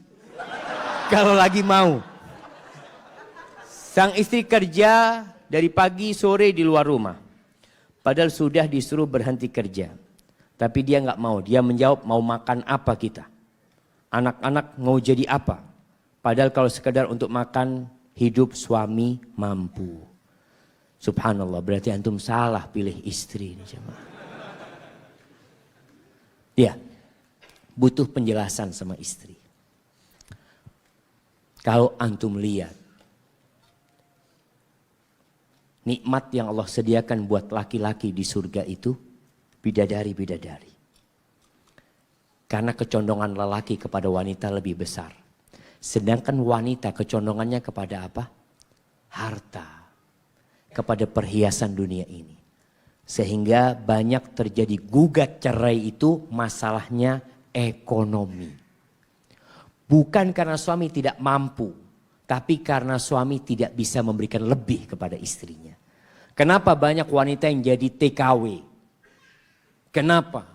Kalau lagi mau. Sang istri kerja dari pagi sore di luar rumah. Padahal sudah disuruh berhenti kerja. Tapi dia nggak mau. Dia menjawab, mau makan apa kita? Anak-anak mau jadi apa? Padahal kalau sekedar untuk makan, hidup suami mampu. Subhanallah, berarti antum salah pilih istri ini jemaah. Ya, butuh penjelasan sama istri. Kalau antum lihat nikmat yang Allah sediakan buat laki-laki di surga itu bidadari-bidadari. Karena kecondongan lelaki kepada wanita lebih besar. Sedangkan wanita kecondongannya kepada apa? Harta. Kepada perhiasan dunia ini. Sehingga banyak terjadi gugat cerai itu masalahnya ekonomi. Bukan karena suami tidak mampu. Tapi karena suami tidak bisa memberikan lebih kepada istrinya. Kenapa banyak wanita yang jadi TKW? Kenapa?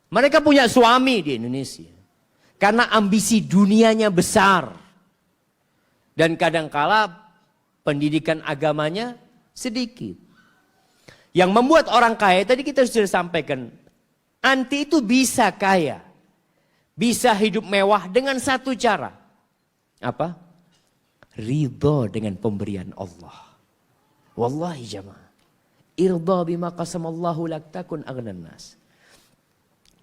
Mereka punya suami di Indonesia. Karena ambisi dunianya besar. Dan kadangkala pendidikan agamanya sedikit. Yang membuat orang kaya, tadi kita sudah sampaikan. Anti itu bisa kaya. Bisa hidup mewah dengan satu cara. Apa? Ridho dengan pemberian Allah. Wallahi jamaah. Irda bima qasamallahu lak takun aghnan nas.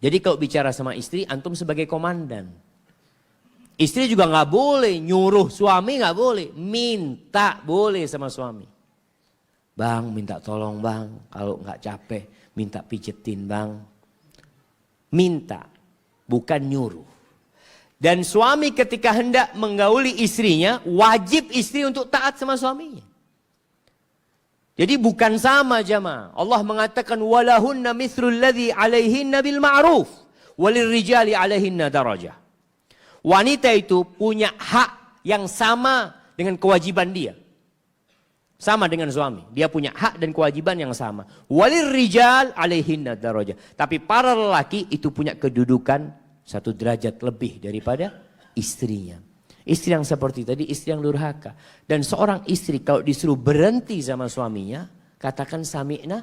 Jadi kalau bicara sama istri, antum sebagai komandan. Istri juga nggak boleh nyuruh suami, nggak boleh. Minta boleh sama suami. Bang, minta tolong bang. Kalau nggak capek, minta pijetin bang. Minta, bukan nyuruh. Dan suami ketika hendak menggauli istrinya, wajib istri untuk taat sama suaminya. Jadi bukan sama jamaah. Allah mengatakan walahunna mithlul ladzi 'alaihinna bil ma'ruf walirrijali 'alaihinna darajah. Wanita itu punya hak yang sama dengan kewajiban dia. Sama dengan suami. Dia punya hak dan kewajiban yang sama. Walirrijal 'alaihinna darajah. Tapi para lelaki itu punya kedudukan satu derajat lebih daripada istrinya. Istri yang seperti tadi, istri yang durhaka. Dan seorang istri kalau disuruh berhenti sama suaminya, katakan sami'na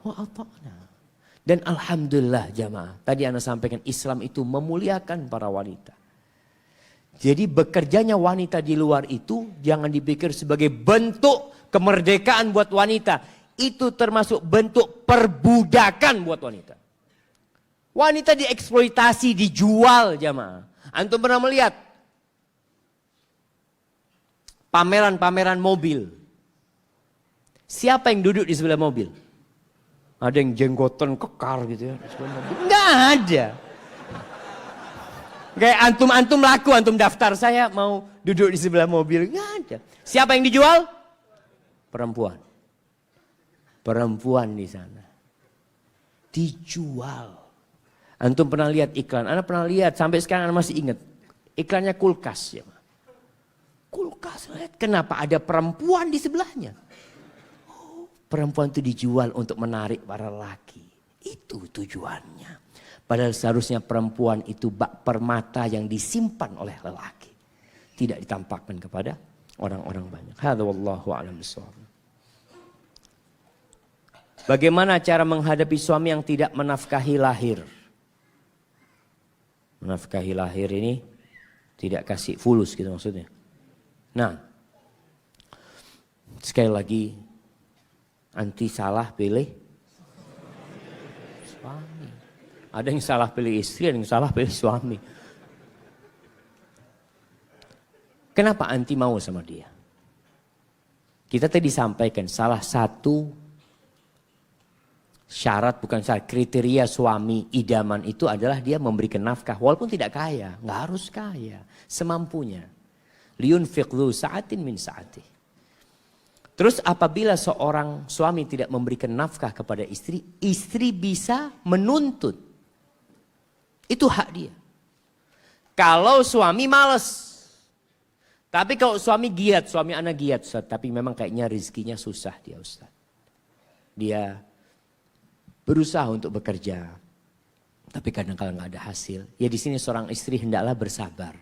wa ata'na. Dan alhamdulillah jamaah, tadi Anda sampaikan Islam itu memuliakan para wanita. Jadi bekerjanya wanita di luar itu jangan dipikir sebagai bentuk kemerdekaan buat wanita. Itu termasuk bentuk perbudakan buat wanita. Wanita dieksploitasi, dijual jamaah. Antum pernah melihat pameran-pameran mobil. Siapa yang duduk di sebelah mobil? Ada yang jenggotan kekar gitu ya. Enggak ada. Kayak antum laku, antum daftar saya mau duduk di sebelah mobil. Enggak ada. Siapa yang dijual? Perempuan. Perempuan di sana. Dijual. Antum pernah lihat iklan? Anda pernah lihat, sampai sekarang Anda masih ingat. Iklannya kulkas. Ya. Kulkas. Kenapa ada perempuan di sebelahnya? Perempuan itu dijual untuk menarik para laki. Itu tujuannya. Padahal seharusnya perempuan itu bak permata yang disimpan oleh lelaki. Tidak ditampakkan kepada orang-orang banyak. Hadza wallahu a'lam bishawab. Bagaimana cara menghadapi suami yang tidak menafkahi lahir? Menafkahi lahir ini tidak kasih fulus gitu maksudnya. Nah, sekali lagi, anti salah pilih suami. Ada yang salah pilih istri, ada yang salah pilih suami. Kenapa anti mau sama dia? Kita tadi sampaikan salah satu syarat, bukan syarat, kriteria suami idaman itu adalah dia memberikan nafkah. Walaupun tidak kaya, nggak harus kaya, semampunya. Liyunfiq dzu sa'atin min sa'atih. Terus apabila seorang suami tidak memberikan nafkah kepada istri, istri bisa menuntut. Itu hak dia. Kalau suami malas. Tapi kalau suami giat, suami anak giat, Ustaz, tapi memang kayaknya rezekinya susah dia, Ustaz. Dia berusaha untuk bekerja, tapi kadang-kadang nggak ada hasil. Ya di sini seorang istri hendaklah bersabar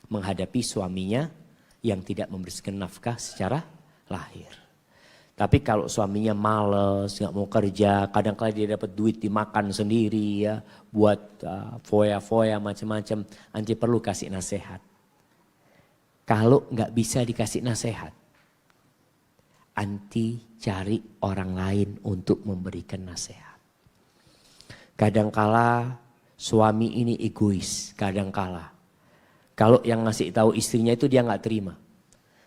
menghadapi suaminya yang tidak memberikan nafkah secara lahir. Tapi kalau suaminya males, nggak mau kerja, kadang-kadang dia dapat duit dimakan sendiri ya, buat foya-foya macam-macam, anti perlu kasih nasihat. Kalau nggak bisa dikasih nasihat, anti cari orang lain untuk memberikan nasihat. Kadangkala suami ini egois, kadangkala. Kalau yang ngasih tahu istrinya itu dia nggak terima.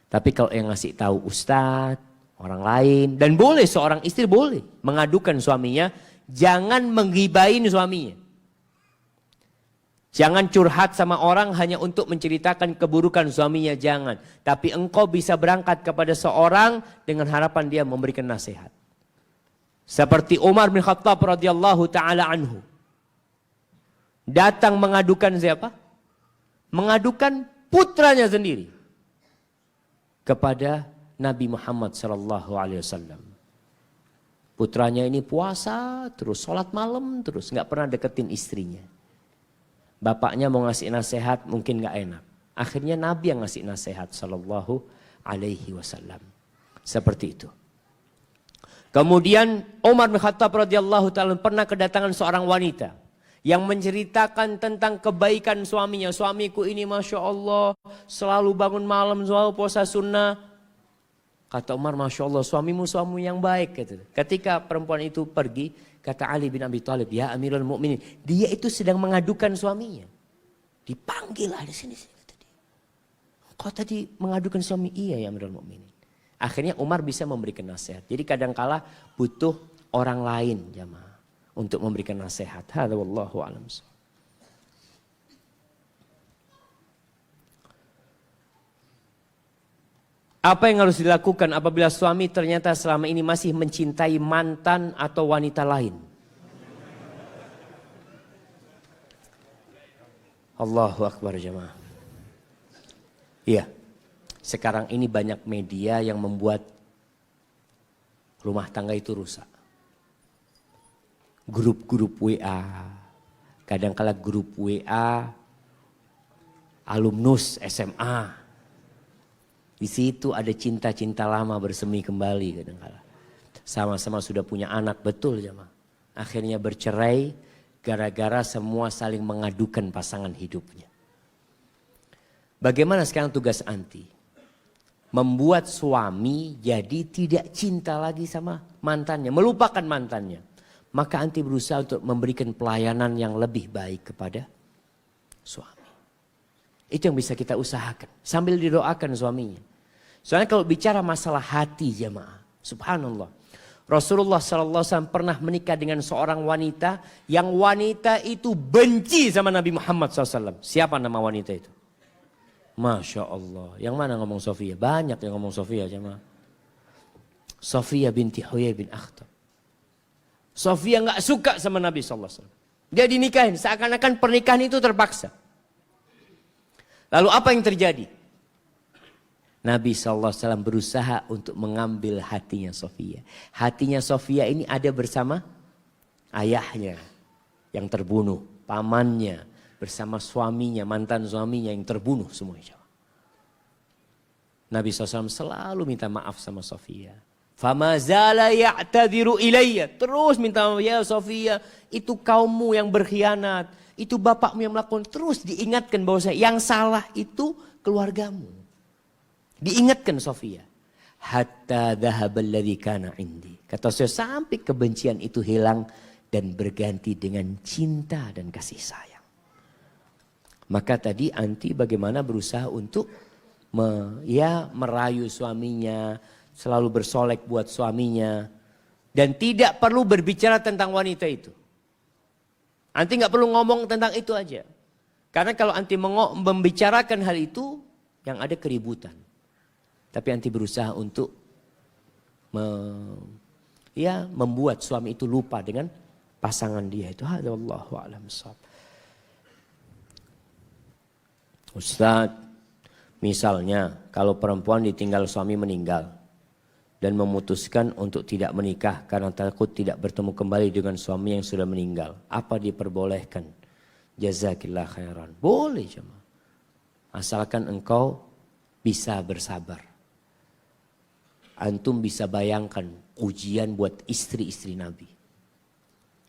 Tapi kalau yang ngasih tahu ustadz, orang lain, dan boleh seorang istri boleh mengadukan suaminya, jangan menggibain suaminya. Jangan curhat sama orang hanya untuk menceritakan keburukan suaminya, jangan. Tapi engkau bisa berangkat kepada seorang dengan harapan dia memberikan nasihat. Seperti Umar bin Khattab radhiyallahu taala anhu. Datang mengadukan siapa? Mengadukan putranya sendiri kepada Nabi Muhammad sallallahu alaihi wasallam. Putranya ini puasa terus, sholat malam terus, nggak pernah deketin istrinya. Bapaknya mau ngasih nasihat mungkin nggak enak. Akhirnya Nabi yang ngasih nasihat sallallahu alaihi wasallam. Seperti itu. Kemudian Umar bin Khattab radhiyallahu taala pernah kedatangan seorang wanita yang menceritakan tentang kebaikan suaminya. Suamiku ini Masya Allah selalu bangun malam, selalu puasa sunnah. Kata Umar, Masya Allah suamimu suami yang baik. Ketika perempuan itu pergi, kata Ali bin Abi Thalib, ya Amirul Mukminin, dia itu sedang mengadukan suaminya. Dipanggil lah di sini. Kau tadi mengadukan suami? Iya ya Amirul Mukminin. Akhirnya Umar bisa memberikan nasihat. Jadi kadangkala butuh orang lain jamaah untuk memberikan nasihat. Hadza wallahu a'lam. Apa yang harus dilakukan apabila suami ternyata selama ini masih mencintai mantan atau wanita lain? Allahu Akbar jamaah. Iya, sekarang ini banyak media yang membuat rumah tangga itu rusak. Grup-grup WA, kadangkala grup WA alumnus SMA. Di situ ada cinta-cinta lama bersemi kembali kadang-kala. Sama-sama sudah punya anak, betul jemaah. Akhirnya bercerai gara-gara semua saling mengadukan pasangan hidupnya. Bagaimana sekarang tugas anti? Membuat suami jadi tidak cinta lagi sama mantannya, melupakan mantannya. Maka anti berusaha untuk memberikan pelayanan yang lebih baik kepada suami. Itu yang bisa kita usahakan. Sambil didoakan suaminya. Soalnya kalau bicara masalah hati jemaah, subhanallah. Rasulullah SAW pernah menikah dengan seorang wanita yang wanita itu benci sama Nabi Muhammad SAW. Siapa nama wanita itu? Masya Allah. Yang mana ngomong Sofia? Banyak yang ngomong Sofia jemaah. Sofia binti Huyai bin Akhtab. Sofia nggak suka sama Nabi SAW. Dia dinikahin, seakan-akan pernikahan itu terpaksa. Lalu apa yang terjadi? Nabi SAW berusaha untuk mengambil hatinya Sofia. Hatinya Sofia ini ada bersama ayahnya yang terbunuh, pamannya, bersama suaminya, mantan suaminya yang terbunuh semuanya. Nabi SAW selalu minta maaf sama Sofia. Fama zala ya'tadiru ilayya. Terus minta maaf, ya Sofia, itu kaummu yang berkhianat, itu bapakmu yang melakukan. Terus diingatkan bahwa yang salah itu keluargamu. Diingatkan Sofia. Hatta dhahabal ladzi kana indi. Kata saya sampai kebencian itu hilang dan berganti dengan cinta dan kasih sayang. Maka tadi anti bagaimana berusaha untuk merayu suaminya, selalu bersolek buat suaminya, dan tidak perlu berbicara tentang wanita itu. Anti nggak perlu ngomong tentang itu aja. Karena kalau anti membicarakan hal itu, yang ada keributan. Tapi anti berusaha untuk membuat suami itu lupa dengan pasangan dia itu. Hadza wallahu a'lam bissawab. Ustaz, misalnya kalau perempuan ditinggal suami meninggal dan memutuskan untuk tidak menikah karena takut tidak bertemu kembali dengan suami yang sudah meninggal, apa diperbolehkan? Jazakillah khairan. Boleh jemaah. Asalkan engkau bisa bersabar. Antum bisa bayangkan ujian buat istri-istri Nabi.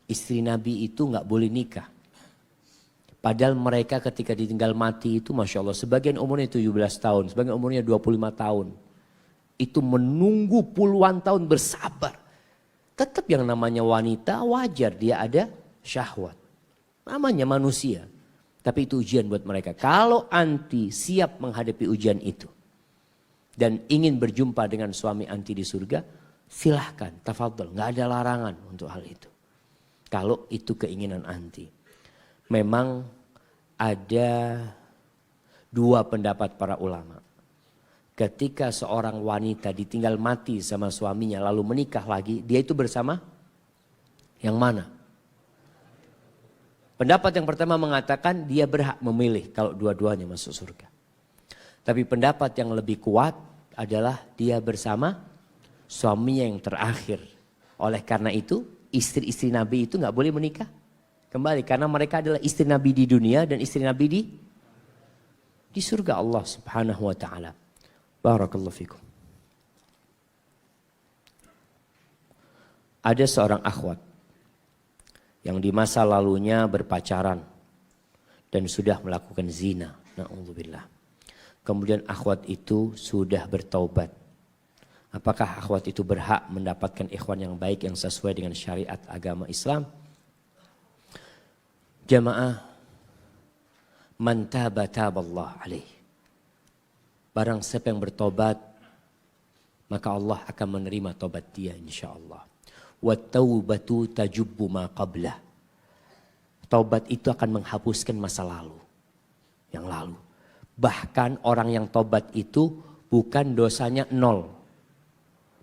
Istri Nabi itu nggak boleh nikah. Padahal mereka ketika ditinggal mati itu Masya Allah. Sebagian umurnya 17 tahun, sebagian umurnya 25 tahun. Itu menunggu puluhan tahun bersabar. Tetap yang namanya wanita wajar dia ada syahwat. Namanya manusia. Tapi itu ujian buat mereka. Kalau anti siap menghadapi ujian itu. Dan ingin berjumpa dengan suami anti di surga, silahkan, tafadhol, nggak ada larangan untuk hal itu. Kalau itu keinginan anti. Memang ada dua pendapat para ulama. Ketika seorang wanita ditinggal mati sama suaminya lalu menikah lagi, dia itu bersama yang mana? Pendapat yang pertama mengatakan dia berhak memilih kalau dua-duanya masuk surga. Tapi pendapat yang lebih kuat adalah dia bersama suaminya yang terakhir. Oleh karena itu istri-istri Nabi itu nggak boleh menikah kembali. Karena mereka adalah istri Nabi di dunia dan istri Nabi di surga Allah subhanahu wa ta'ala. Barakallahu fikum. Ada seorang akhwat yang di masa lalunya berpacaran dan sudah melakukan zina. Na'udzubillah. Kemudian akhwat itu sudah bertaubat. Apakah akhwat itu berhak mendapatkan ikhwan yang baik yang sesuai dengan syariat agama Islam? Jamaah, man taba taballah alaih. Barang siapa yang bertobat, maka Allah akan menerima tobat dia insyaallah. Wat taubatu tajubbu ma qablah. Taubat itu akan menghapuskan masa lalu. Yang lalu. Bahkan orang yang tobat itu bukan dosanya 0.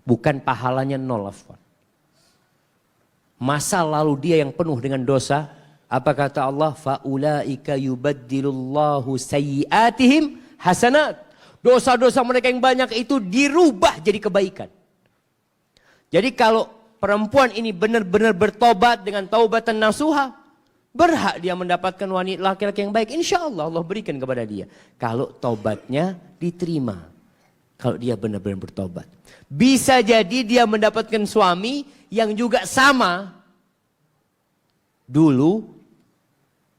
Bukan pahalanya 0. Masa lalu dia yang penuh dengan dosa. Apa kata Allah? Fa'ulaika yubaddilullahu sayyiatihim hasanat. Dosa-dosa mereka yang banyak itu dirubah jadi kebaikan. Jadi kalau perempuan ini benar-benar bertobat dengan taubatan nasuha, berhak dia mendapatkan wanita laki-laki yang baik. Insya Allah Allah berikan kepada dia. Kalau tobatnya diterima. Kalau dia benar-benar bertobat. Bisa jadi dia mendapatkan suami yang juga sama. Dulu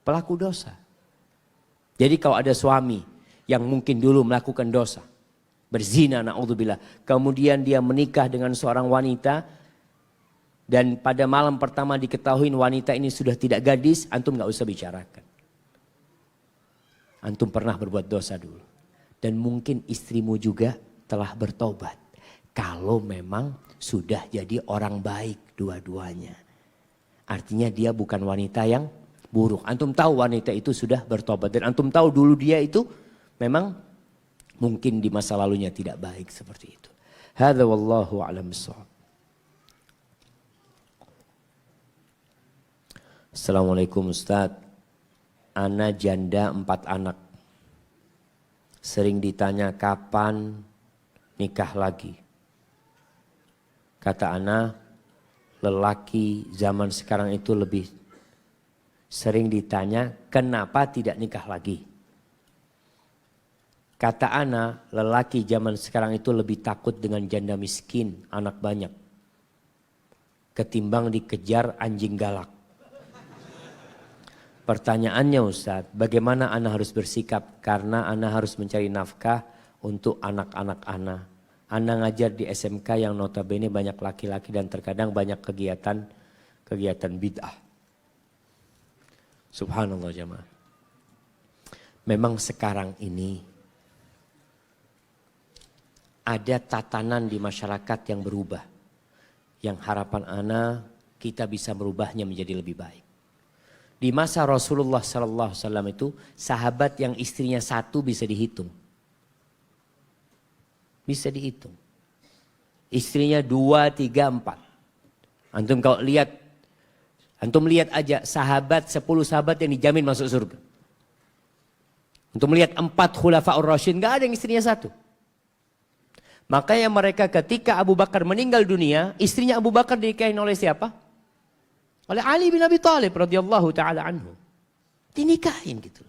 pelaku dosa. Jadi kalau ada suami yang mungkin dulu melakukan dosa. Berzina na'udzubillah. Kemudian dia menikah dengan seorang wanita. Dan pada malam pertama diketahui wanita ini sudah tidak gadis, antum gak usah bicarakan. Antum pernah berbuat dosa dulu. Dan mungkin istrimu juga telah bertobat. Kalau memang sudah jadi orang baik dua-duanya. Artinya dia bukan wanita yang buruk. Antum tahu wanita itu sudah bertobat. Dan antum tahu dulu dia itu memang mungkin di masa lalunya tidak baik seperti itu. Hadza wallahu a'lam bissawab. Assalamualaikum Ustaz. Ana janda 4 anak. Sering ditanya kapan nikah lagi. Kata ana, lelaki zaman sekarang itu lebih sering ditanya kenapa tidak nikah lagi. Kata ana, lelaki zaman sekarang itu lebih takut dengan janda miskin, anak banyak. Ketimbang dikejar anjing galak. Pertanyaannya Ustaz, bagaimana ana harus bersikap? Karena ana harus mencari nafkah untuk anak-anak ana. Ana ngajar di SMK yang notabene banyak laki-laki dan terkadang banyak kegiatan bid'ah. Subhanallah jamaah. Memang sekarang ini ada tatanan di masyarakat yang berubah. Yang harapan ana kita bisa merubahnya menjadi lebih baik. Di masa Rasulullah SAW itu sahabat yang istrinya 1 bisa dihitung. Bisa dihitung. Istrinya 2, 3, 4. Antum kalau lihat, antum lihat aja 10 sahabat yang dijamin masuk surga. Untuk melihat 4 khulafaur rasyidin, gak ada yang istrinya 1. Makanya mereka ketika Abu Bakar meninggal dunia, istrinya Abu Bakar dinikahin oleh siapa? Oleh Ali bin Abi Thalib radhiyallahu taala anhu. Dinikahin gitu.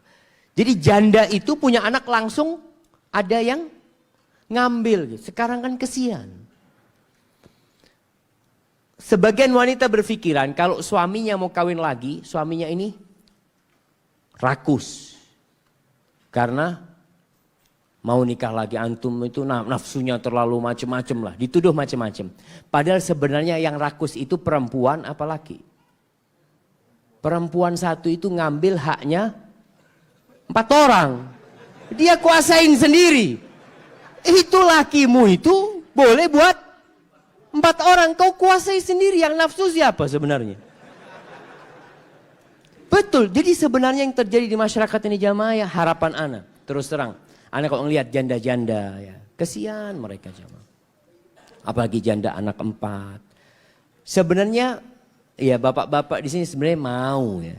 Jadi janda itu punya anak langsung ada yang ngambil gitu. Sekarang kan kesian. Sebagian wanita berpikiran kalau suaminya mau kawin lagi, suaminya ini rakus. Karena mau nikah lagi, antum itu nafsunya terlalu macem-macem lah. Dituduh macem-macem. Padahal sebenarnya yang rakus itu perempuan apa laki? Perempuan 1 itu ngambil haknya 4 orang. Dia kuasain sendiri. Itu lakimu itu boleh buat 4 orang. Kau kuasai sendiri, yang nafsu siapa sebenarnya? Betul, jadi sebenarnya yang terjadi di masyarakat ini jamaah ya, harapan ana. Terus terang, ana kalau ngelihat janda-janda ya, kesian mereka jamaah. Apalagi janda anak 4. Sebenarnya ya bapak-bapak di sini sebenarnya mau ya.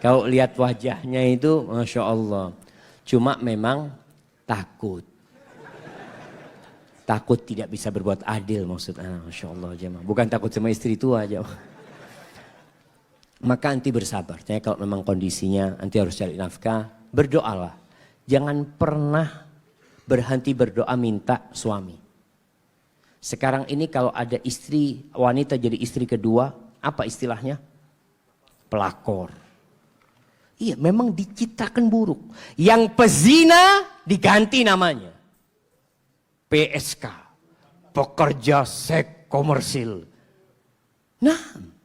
Kalau lihat wajahnya itu Masya Allah. Cuma memang takut. Takut tidak bisa berbuat adil maksudnya. Masya Allah jemaah. Bukan takut sama istri tua aja. Maka anti bersabar. Ya, kalau memang kondisinya anti harus cari nafkah. Berdoalah. Jangan pernah berhenti berdoa minta suami. Sekarang ini kalau ada istri wanita jadi istri kedua. Apa istilahnya? Pelakor. Iya memang diciptakan buruk. Yang pezina diganti namanya. PSK. Pekerja seks komersil. Nah.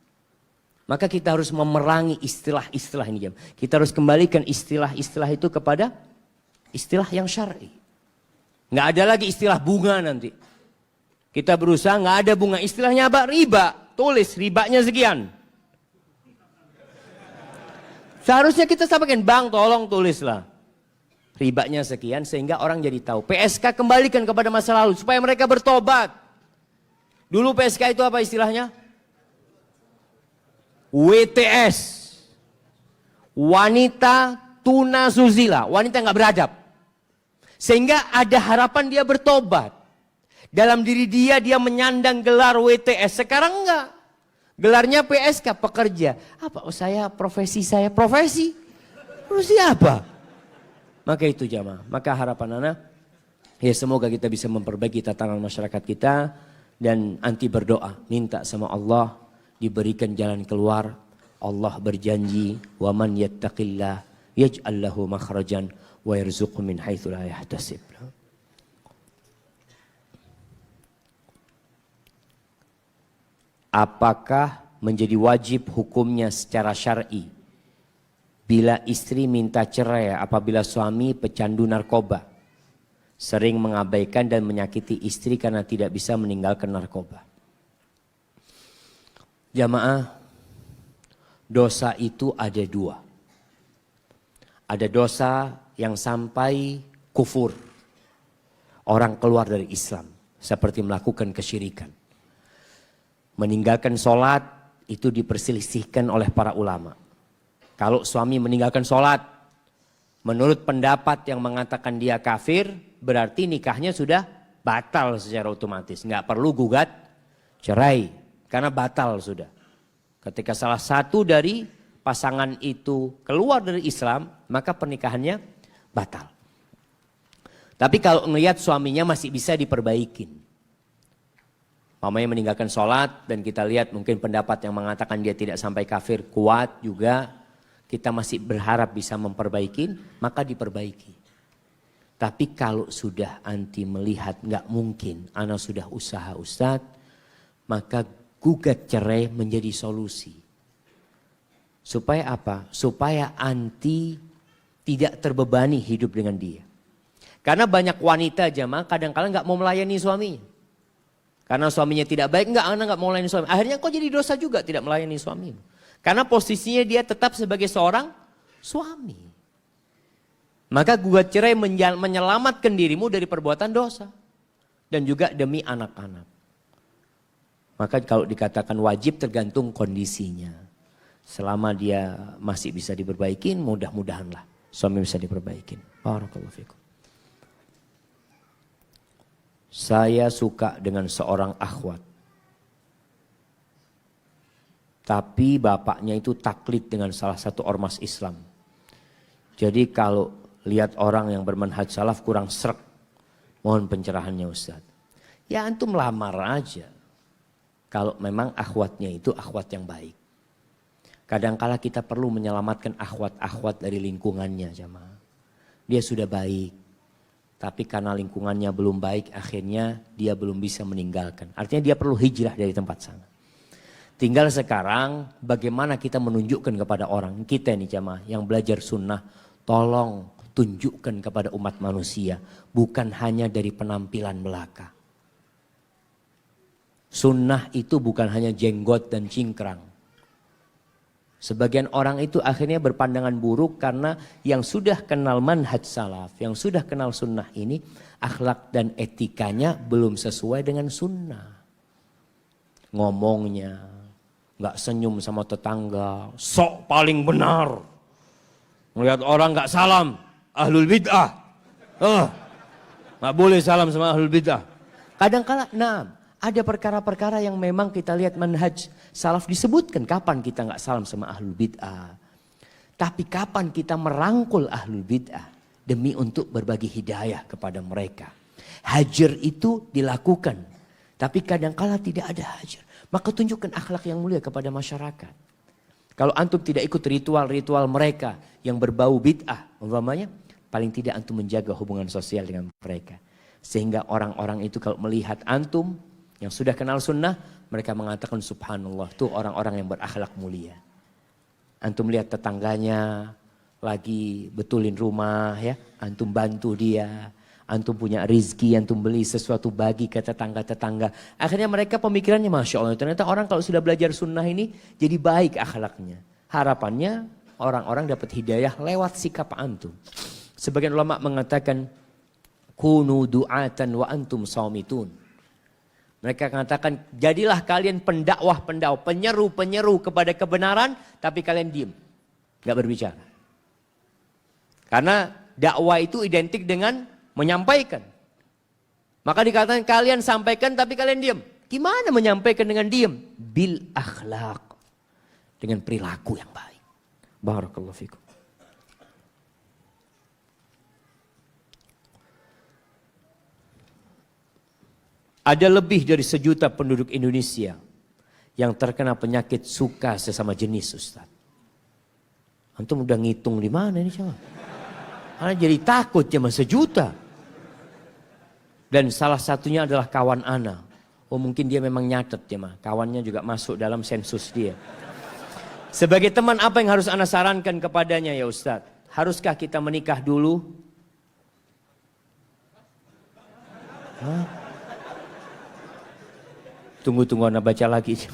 Maka kita harus memerangi istilah-istilah ini. Kita harus kembalikan istilah-istilah itu kepada istilah yang syar'i. Nggak ada lagi istilah bunga nanti. Kita berusaha nggak ada bunga. Istilahnya apa? Riba. Tulis ribanya sekian. Seharusnya kita sampaikan, bang tolong tulislah. Ribanya sekian sehingga orang jadi tahu. PSK kembalikan kepada masa lalu supaya mereka bertobat. Dulu PSK itu apa istilahnya? WTS. Wanita tuna susila. Wanita nggak beradab. Sehingga ada harapan dia bertobat. Dalam diri dia menyandang gelar WTS. Sekarang enggak. Gelarnya PSK, pekerja. Apa? Oh saya, profesi. Profesi apa? Maka itu jamaah. Maka harapan anak, ya semoga kita bisa memperbaiki tatanan masyarakat kita. Dan anti berdoa. Minta sama Allah diberikan jalan keluar. Allah berjanji. Wa man yattaqillah yaj'al lahu makhrajan wa yarzuqhu min haitsu la yahtasib. Apakah menjadi wajib hukumnya secara syar'i bila istri minta cerai apabila suami pecandu narkoba sering mengabaikan dan menyakiti istri karena tidak bisa meninggalkan narkoba. Jamaah, dosa itu ada dua. Ada dosa yang sampai kufur. Orang keluar dari Islam. Seperti melakukan kesyirikan. Meninggalkan sholat itu diperselisihkan oleh para ulama. Kalau suami meninggalkan sholat, menurut pendapat yang mengatakan dia kafir, berarti nikahnya sudah batal secara otomatis. Nggak perlu gugat cerai, karena batal sudah. Ketika salah satu dari pasangan itu keluar dari Islam, maka pernikahannya batal. Tapi kalau melihat suaminya masih bisa diperbaikin. Mamanya meninggalkan sholat dan kita lihat mungkin pendapat yang mengatakan dia tidak sampai kafir kuat juga. Kita masih berharap bisa memperbaiki, maka diperbaiki. Tapi kalau sudah anti melihat nggak mungkin, ana sudah usaha Ustadz, maka gugat cerai menjadi solusi. Supaya apa? Supaya anti tidak terbebani hidup dengan dia. Karena banyak wanita jamaah kadang-kadang nggak mau melayani suaminya. Karena suaminya tidak baik, ana nggak mau melayani suami. Akhirnya kok jadi dosa juga tidak melayani suamimu. Karena posisinya dia tetap sebagai seorang suami. Maka gugat cerai menyelamatkan dirimu dari perbuatan dosa. Dan juga demi anak-anak. Maka kalau dikatakan wajib tergantung kondisinya. Selama dia masih bisa diperbaikin, mudah-mudahanlah suami bisa diperbaikin. Barakallahu fikum. Saya suka dengan seorang akhwat. Tapi bapaknya itu taklid dengan salah satu ormas Islam. Jadi kalau lihat orang yang bermanhaj salaf kurang srek. Mohon pencerahannya Ustaz. Ya antum lamar aja. Kalau memang akhwatnya itu akhwat yang baik. Kadangkala kita perlu menyelamatkan akhwat-akhwat dari lingkungannya jamaah. Dia sudah baik. Tapi karena lingkungannya belum baik akhirnya dia belum bisa meninggalkan. Artinya dia perlu hijrah dari tempat sana. Tinggal sekarang bagaimana kita menunjukkan kepada orang kita nih jamaah yang belajar sunnah. Tolong tunjukkan kepada umat manusia. Bukan hanya dari penampilan belaka. Sunnah itu bukan hanya jenggot dan cingkrang. Sebagian orang itu akhirnya berpandangan buruk karena yang sudah kenal manhaj salaf. Yang sudah kenal sunnah ini akhlak dan etikanya belum sesuai dengan sunnah. Ngomongnya. Gak senyum sama tetangga, sok paling benar. Melihat orang gak salam, ahlul bid'ah. Gak boleh salam sama ahlul bid'ah. Kadang-kala, ada perkara-perkara yang memang kita lihat manhaj salaf disebutkan. Kapan kita gak salam sama ahlul bid'ah. Tapi kapan kita merangkul ahlul bid'ah. Demi untuk berbagi hidayah kepada mereka. Hajar itu dilakukan. Tapi kadang-kala tidak ada hajar. Maka tunjukkan akhlak yang mulia kepada masyarakat. Kalau antum tidak ikut ritual-ritual mereka yang berbau bid'ah, umpamanya, paling tidak antum menjaga hubungan sosial dengan mereka. Sehingga orang-orang itu kalau melihat antum yang sudah kenal sunnah, mereka mengatakan subhanallah, itu orang-orang yang berakhlak mulia. Antum lihat tetangganya lagi betulin rumah, ya, antum bantu dia. Antum punya rizki, antum beli sesuatu bagi ke tetangga-tetangga. Akhirnya mereka pemikirannya Masya Allah. Ternyata orang kalau sudah belajar sunnah ini jadi baik akhlaknya. Harapannya orang-orang dapat hidayah lewat sikap antum. Sebagian ulama mengatakan, kunu du'atan wa antum saumitun. Mereka mengatakan, jadilah kalian pendakwah-pendakwah, penyeru-penyeru kepada kebenaran, tapi kalian diam. Gak berbicara. Karena dakwah itu identik dengan menyampaikan. Maka dikatakan kalian sampaikan tapi kalian diam. Gimana menyampaikan dengan diam? Bil akhlak. Dengan perilaku yang baik. Barakallahu fikum. Ada lebih dari 1 juta penduduk Indonesia yang terkena penyakit suka sesama jenis, Ustaz. Antum udah ngitung di mana ini coba? Karena jadi takut cuma 1 juta. Dan salah satunya adalah kawan ana. Oh mungkin dia memang nyatet ya mah. Kawannya juga masuk dalam sensus dia. Sebagai teman apa yang harus ana sarankan kepadanya ya Ustadz? Haruskah kita menikah dulu? Hah? Tunggu, Anda baca lagi.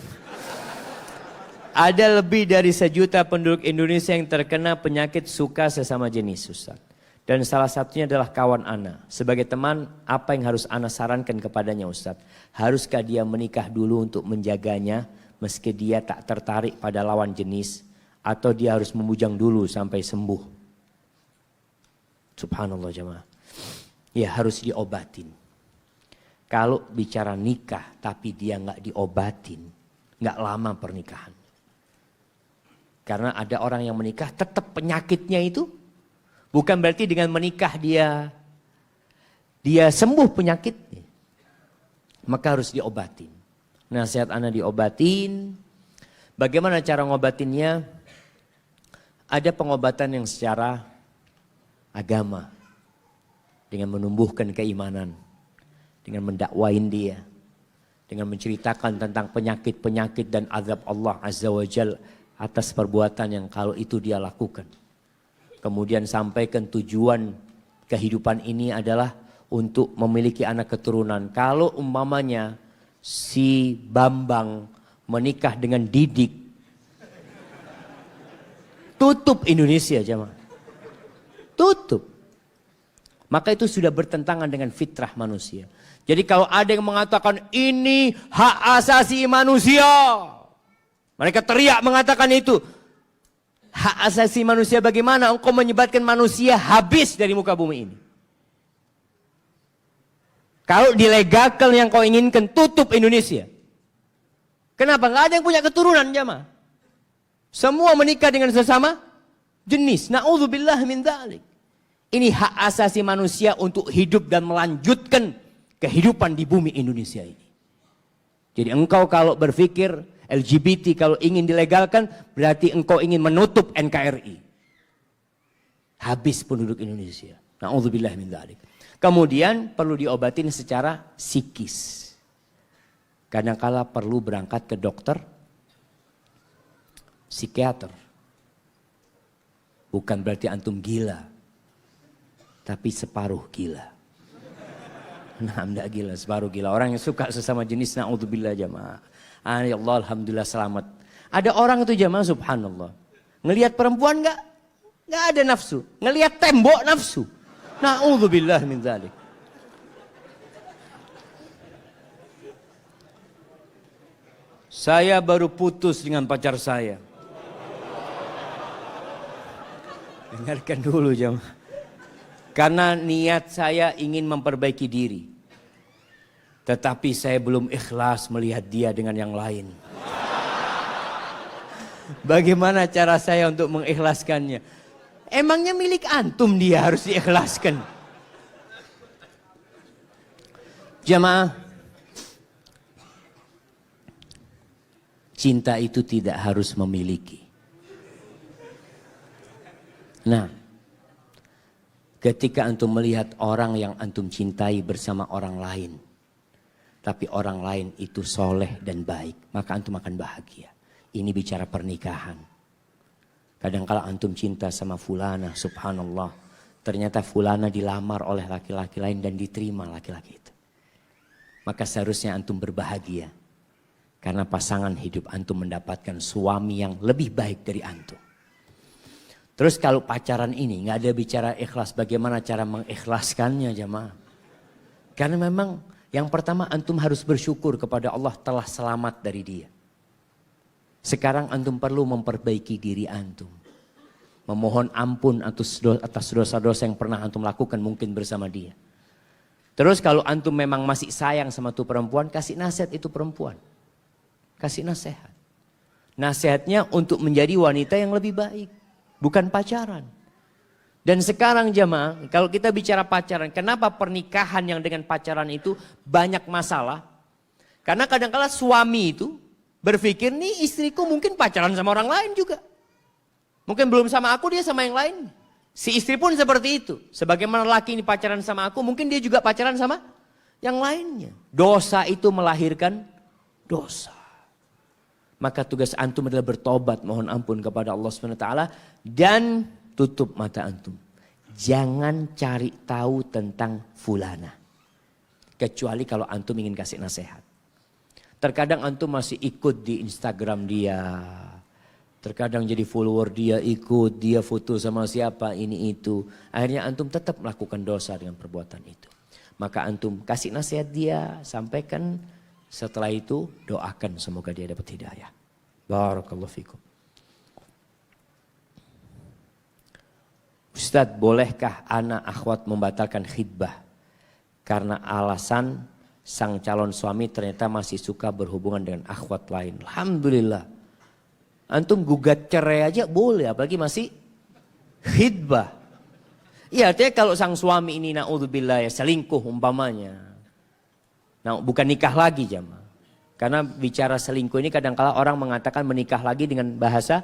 Ada lebih dari 1 juta penduduk Indonesia yang terkena penyakit suka sesama jenis, Ustaz. Dan salah satunya adalah kawan Ana. Sebagai teman, apa yang harus Ana sarankan kepadanya, Ustaz? Haruskah dia menikah dulu untuk menjaganya meski dia tak tertarik pada lawan jenis? Atau dia harus memujang dulu sampai sembuh? Subhanallah jemaah. Ya harus diobatin. Kalau bicara nikah tapi dia nggak diobatin, nggak lama pernikahan. Karena ada orang yang menikah tetap penyakitnya itu bukan berarti dengan menikah dia sembuh penyakitnya. Maka harus diobatin. Nasihat Ana diobatin. Bagaimana cara ngobatinnya? Ada pengobatan yang secara agama. Dengan menumbuhkan keimanan. Dengan mendakwain dia. Dengan menceritakan tentang penyakit-penyakit dan azab Allah Azza wa Jalla atas perbuatan yang kalau itu dia lakukan. Kemudian sampaikan tujuan kehidupan ini adalah untuk memiliki anak keturunan. Kalau umpamanya si Bambang menikah dengan Didik, tutup Indonesia jemaah. Tutup. Maka itu sudah bertentangan dengan fitrah manusia. Jadi kalau ada yang mengatakan ini hak asasi manusia, mereka teriak mengatakan itu. Hak asasi manusia bagaimana? Engkau menyebabkan manusia habis dari muka bumi ini. Kalau dilegalkan yang kau inginkan, tutup Indonesia. Kenapa? Nggak ada yang punya keturunan jamaah. Semua menikah dengan sesama jenis. Na'udzubillah min dzalik. Ini hak asasi manusia untuk hidup dan melanjutkan kehidupan di bumi Indonesia ini. Jadi engkau kalau berpikir LGBT kalau ingin dilegalkan berarti engkau ingin menutup NKRI. Habis penduduk Indonesia. Na'udzubillah min dzalik. Kemudian perlu diobatin secara psikis. Kadangkala perlu berangkat ke dokter psikiater. Bukan berarti antum gila. Tapi separuh gila. Nah, enggak gila, separuh gila. Orang yang suka sesama jenis na'udzubillah jamaah. Ya Allah, alhamdulillah selamat. Ada orang itu jamaah subhanallah. Ngelihat perempuan enggak ada nafsu. Ngelihat tembok nafsu. Na'udzubillah min dzalik. Saya baru putus dengan pacar saya. Dengarkan dulu jamaah. Karena niat saya ingin memperbaiki diri. Tetapi saya belum ikhlas melihat dia dengan yang lain. Bagaimana cara saya untuk mengikhlaskannya? Emangnya milik antum dia harus diikhlaskan. Jamaah. Cinta itu tidak harus memiliki. Nah. Ketika antum melihat orang yang antum cintai bersama orang lain. Tapi orang lain itu soleh dan baik. Maka antum akan bahagia. Ini bicara pernikahan. Kadang-kala antum cinta sama fulana, subhanallah. Ternyata fulana dilamar oleh laki-laki lain dan diterima laki-laki itu. Maka seharusnya antum berbahagia. Karena pasangan hidup antum mendapatkan suami yang lebih baik dari antum. Terus kalau pacaran ini nggak ada bicara ikhlas, bagaimana cara mengikhlaskannya jamaah? Karena memang yang pertama antum harus bersyukur kepada Allah telah selamat dari dia. Sekarang antum perlu memperbaiki diri antum. Memohon ampun atas dosa-dosa yang pernah antum lakukan mungkin bersama dia. Terus kalau antum memang masih sayang sama tuh perempuan, kasih nasihat itu perempuan. Kasih nasihat. Nasihatnya untuk menjadi wanita yang lebih baik. Bukan pacaran. Dan sekarang jamaah, kalau kita bicara pacaran, kenapa pernikahan yang dengan pacaran itu banyak masalah? Karena kadang-kala suami itu berpikir nih istriku mungkin pacaran sama orang lain juga. Mungkin belum sama aku, dia sama yang lain. Si istri pun seperti itu. Sebagaimana laki ini pacaran sama aku, mungkin dia juga pacaran sama yang lainnya. Dosa itu melahirkan dosa. Maka tugas antum adalah bertobat, mohon ampun kepada Allah SWT. Dan tutup mata antum. Jangan cari tahu tentang fulana. Kecuali kalau antum ingin kasih nasihat. Terkadang antum masih ikut di Instagram dia. Terkadang jadi follower dia, ikut dia foto sama siapa ini itu. Akhirnya antum tetap melakukan dosa dengan perbuatan itu. Maka antum kasih nasihat dia, sampaikan. Setelah itu doakan semoga dia dapat hidayah. Barakallahu fikum. Ustadz, bolehkah anak akhwat membatalkan khidbah karena alasan sang calon suami ternyata masih suka berhubungan dengan akhwat lain? Alhamdulillah. Antum gugat cerai aja boleh, apalagi masih khidbah. Iya, artinya kalau sang suami ini na'udzubillah ya selingkuh umpamanya. Nah, bukan nikah lagi jamaah. Karena bicara selingkuh ini kadang-kala orang mengatakan menikah lagi dengan bahasa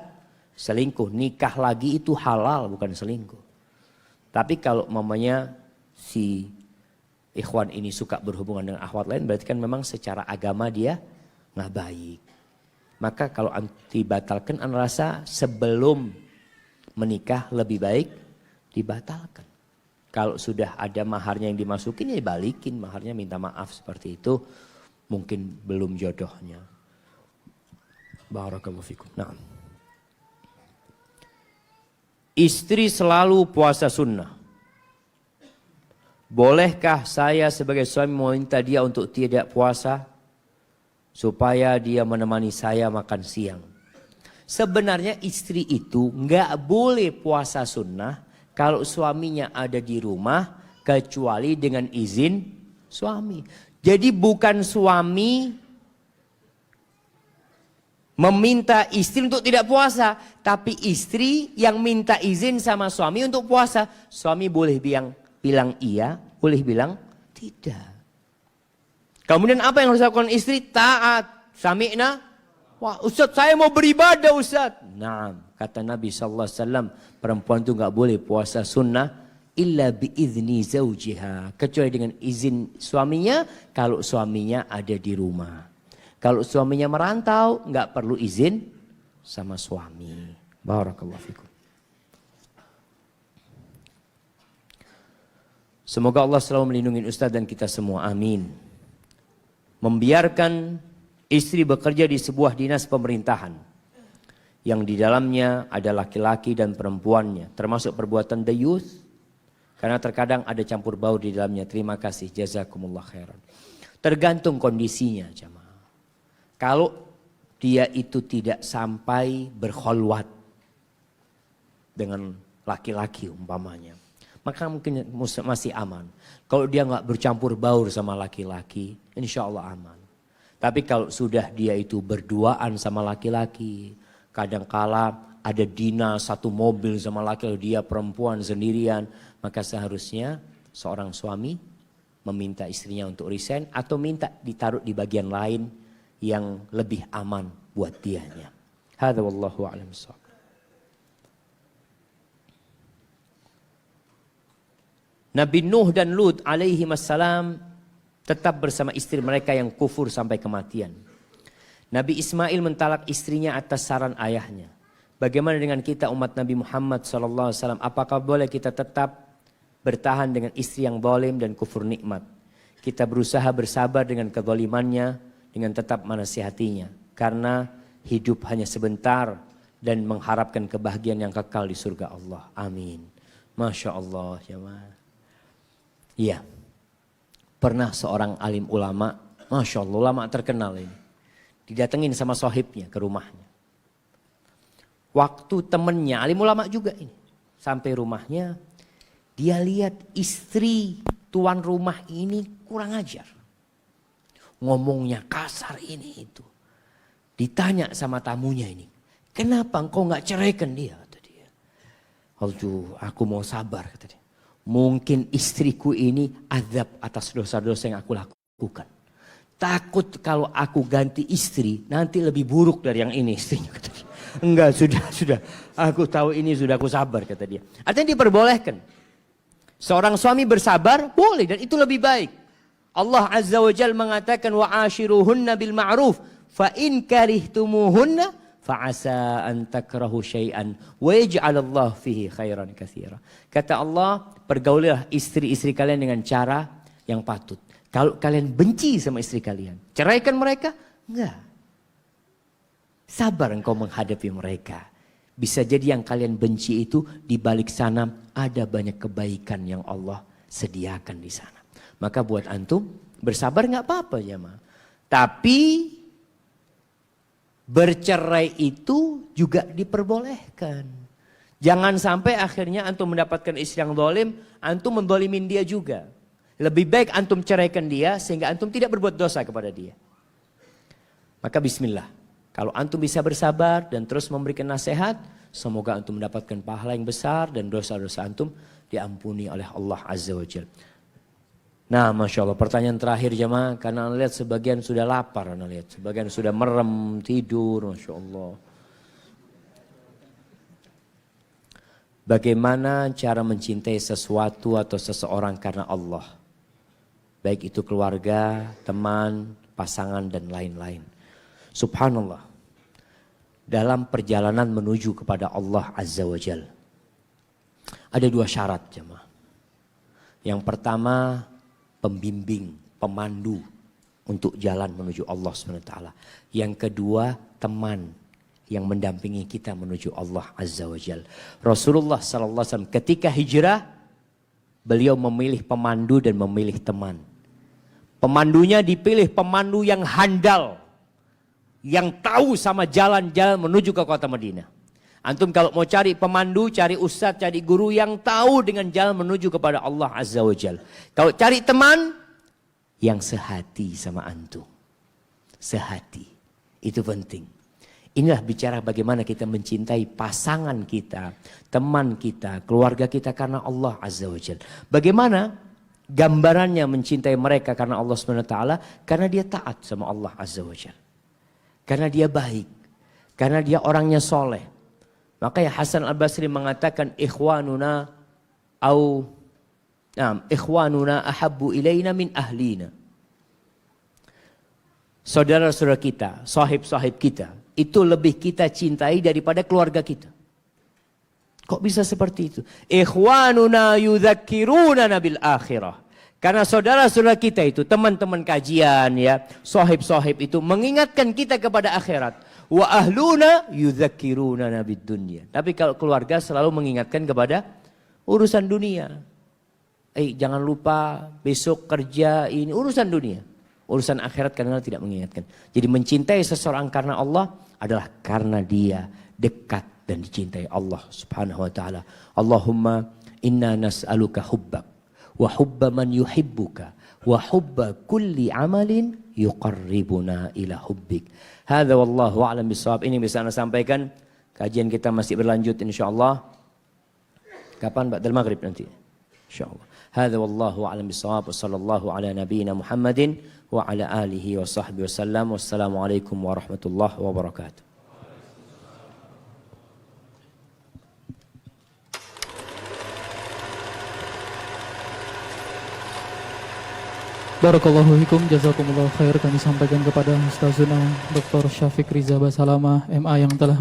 selingkuh. Nikah lagi itu halal, bukan selingkuh. Tapi kalau mamanya si ikhwan ini suka berhubungan dengan akhwat lain, berarti kan memang secara agama dia nggak baik. Maka kalau dibatalkan, anda rasa sebelum menikah lebih baik dibatalkan. Kalau sudah ada maharnya yang dimasukin ya balikin maharnya, minta maaf seperti itu. Mungkin belum jodohnya. Barakallahu fikum. Nah. Istri selalu puasa sunnah. Bolehkah saya sebagai suami meminta dia untuk tidak puasa supaya dia menemani saya makan siang? Sebenarnya istri itu nggak boleh puasa sunnah kalau suaminya ada di rumah kecuali dengan izin suami. Jadi bukan suami meminta istri untuk tidak puasa, tapi istri yang minta izin sama suami untuk puasa. Suami boleh bilang iya, boleh bilang tidak. Kemudian apa yang harus dilakukan istri? Taat. Sami'na. Wah, Ustaz, saya mau beribadah, Ustaz. Nah, kata Nabi SAW, perempuan itu nggak boleh puasa sunnah illa biizni zaujiha, kecuali dengan izin suaminya kalau suaminya ada di rumah. Kalau suaminya merantau nggak perlu izin sama suami. Barakallahu fikum. Semoga Allah selalu melindungi Ustaz dan kita semua. Amin. Membiarkan istri bekerja di sebuah dinas pemerintahan yang di dalamnya ada laki-laki dan perempuannya, termasuk perbuatan dayuth, karena terkadang ada campur baur di dalamnya. Terima kasih, jazakumullah khairan. Tergantung kondisinya jamaah. Kalau dia itu tidak sampai berkholwat dengan laki-laki umpamanya, maka mungkin masih aman. Kalau dia nggak bercampur baur sama laki-laki, insya Allah aman. Tapi kalau sudah dia itu berduaan sama laki-laki, kadangkala ada dinas satu mobil sama laki-laki, dia perempuan sendirian, maka seharusnya seorang suami meminta istrinya untuk resign atau minta ditaruh di bagian lain yang lebih aman buat dianya. Hadza wallahu a'lam bissawab. Nabi Nuh dan Lut alaihi wassalam tetap bersama istri mereka yang kufur sampai kematian. Nabi Ismail mentalak istrinya atas saran ayahnya. Bagaimana dengan kita umat Nabi Muhammad SAW? Apakah boleh kita tetap bertahan dengan istri yang zalim dan kufur nikmat? Kita berusaha bersabar dengan kezalimannya, dengan tetap menasihatinya. Karena hidup hanya sebentar dan mengharapkan kebahagiaan yang kekal di surga Allah. Amin. Masya Allah. Iya. Pernah seorang alim ulama, Masya Allah, ulama terkenal ini, didatengin sama sohibnya ke rumahnya. Waktu temennya, alim ulama juga ini, sampai rumahnya, dia lihat istri tuan rumah ini kurang ajar. Ngomongnya kasar ini itu. Ditanya sama tamunya ini, kenapa engkau gak ceraikan dia? Kata dia. Aduh, aku mau sabar, kata dia. Mungkin istriku ini azab atas dosa-dosa yang aku lakukan. Takut kalau aku ganti istri, nanti lebih buruk dari yang ini istrinya, kata dia. Enggak, sudah. Aku tahu ini sudah aku sabar, kata dia. Artinya diperbolehkan. Seorang suami bersabar, boleh dan itu lebih baik. Allah Azza wa Jalla mengatakan wa ashiruhunna bil ma'ruf fa in karihtumuhunna fa asa an takrahu syai'an wa yaj'alallahu fihi khairan katsira. Kata Allah, pergaulilah istri-istri kalian dengan cara yang patut. Kalau kalian benci sama istri kalian, ceraikan mereka? Enggak. Sabar engkau menghadapi mereka. Bisa jadi yang kalian benci itu di balik sana ada banyak kebaikan yang Allah sediakan di sana. Maka buat antum bersabar nggak apa-apa ya ma. Tapi bercerai itu juga diperbolehkan. Jangan sampai akhirnya antum mendapatkan istri yang zalim, antum mendolimin dia juga. Lebih baik antum ceraikan dia sehingga antum tidak berbuat dosa kepada dia. Maka bismillah. Kalau antum bisa bersabar dan terus memberikan nasihat, semoga antum mendapatkan pahala yang besar dan dosa-dosa antum diampuni oleh Allah Azza wa Jalla. Nah, Masya Allah, pertanyaan terakhir jemaah, karena anda lihat sebagian sudah lapar, anda lihat sebagian sudah merem, tidur, Masya Allah. Bagaimana cara mencintai sesuatu atau seseorang karena Allah? Baik itu keluarga, teman, pasangan, dan lain-lain. Subhanallah. Dalam perjalanan menuju kepada Allah Azza wa Jal. Ada dua syarat jemaah. Yang pertama, pembimbing, pemandu untuk jalan menuju Allah SWT. Yang kedua, teman yang mendampingi kita menuju Allah Azza wa Jal. Rasulullah SAW ketika hijrah, beliau memilih pemandu dan memilih teman. Pemandunya dipilih pemandu yang handal. Yang tahu sama jalan-jalan menuju ke kota Madinah. Antum kalau mau cari pemandu, cari ustadz, cari guru yang tahu dengan jalan menuju kepada Allah Azza wa Jal. Kalau cari teman, yang sehati sama antum. Sehati. Itu penting. Inilah bicara bagaimana kita mencintai pasangan kita, teman kita, keluarga kita karena Allah Azza wa Jal. Bagaimana gambarannya mencintai mereka karena Allah SWT? Karena dia taat sama Allah Azza wa Jal. Karena dia baik. Karena dia orangnya soleh. Makanya Hasan Al-Basri mengatakan ikhwanuna ahabbu ilaina min ahlina. Saudara-saudara kita, sahib-sahib kita, itu lebih kita cintai daripada keluarga kita. Kok bisa seperti itu? Ikhwanuna yudzakkiruna bil akhirah. Karena saudara-saudara kita itu, teman-teman kajian ya, sahib-sahib itu mengingatkan kita kepada akhirat. Wa ahluna yudzakkiruna bid dunya. Tapi kalau keluarga selalu mengingatkan kepada urusan dunia. Jangan lupa besok kerja ini urusan dunia. Urusan akhirat kadang-kadang tidak mengingatkan. Jadi mencintai seseorang karena Allah adalah karena dia dekat dan dicintai Allah Subhanahu wa taala. Allahumma inna nas'aluka hubbak wa hubba man yuhibbuka wa hubba kulli amalin yuqarribuna ila hubbik. Hadza wallahu a'lam bishawab. Ini bisa Anda sampaikan. Kajian kita masih berlanjut insyaallah. Kapan ba'dal maghrib nanti? Insyaallah. Hadza wallahu a'lam bishawab. Wassallallahu ala nabiyyina Muhammadin wa ala alihi wa sahbihi wasallam. Wassalamualaikum warahmatullahi wabarakatuh. Barakallahu fikum, jazakumullah khair. Kami sampaikan kepada Ustazuna Dr. Syafiq Riza Basalama MA yang telah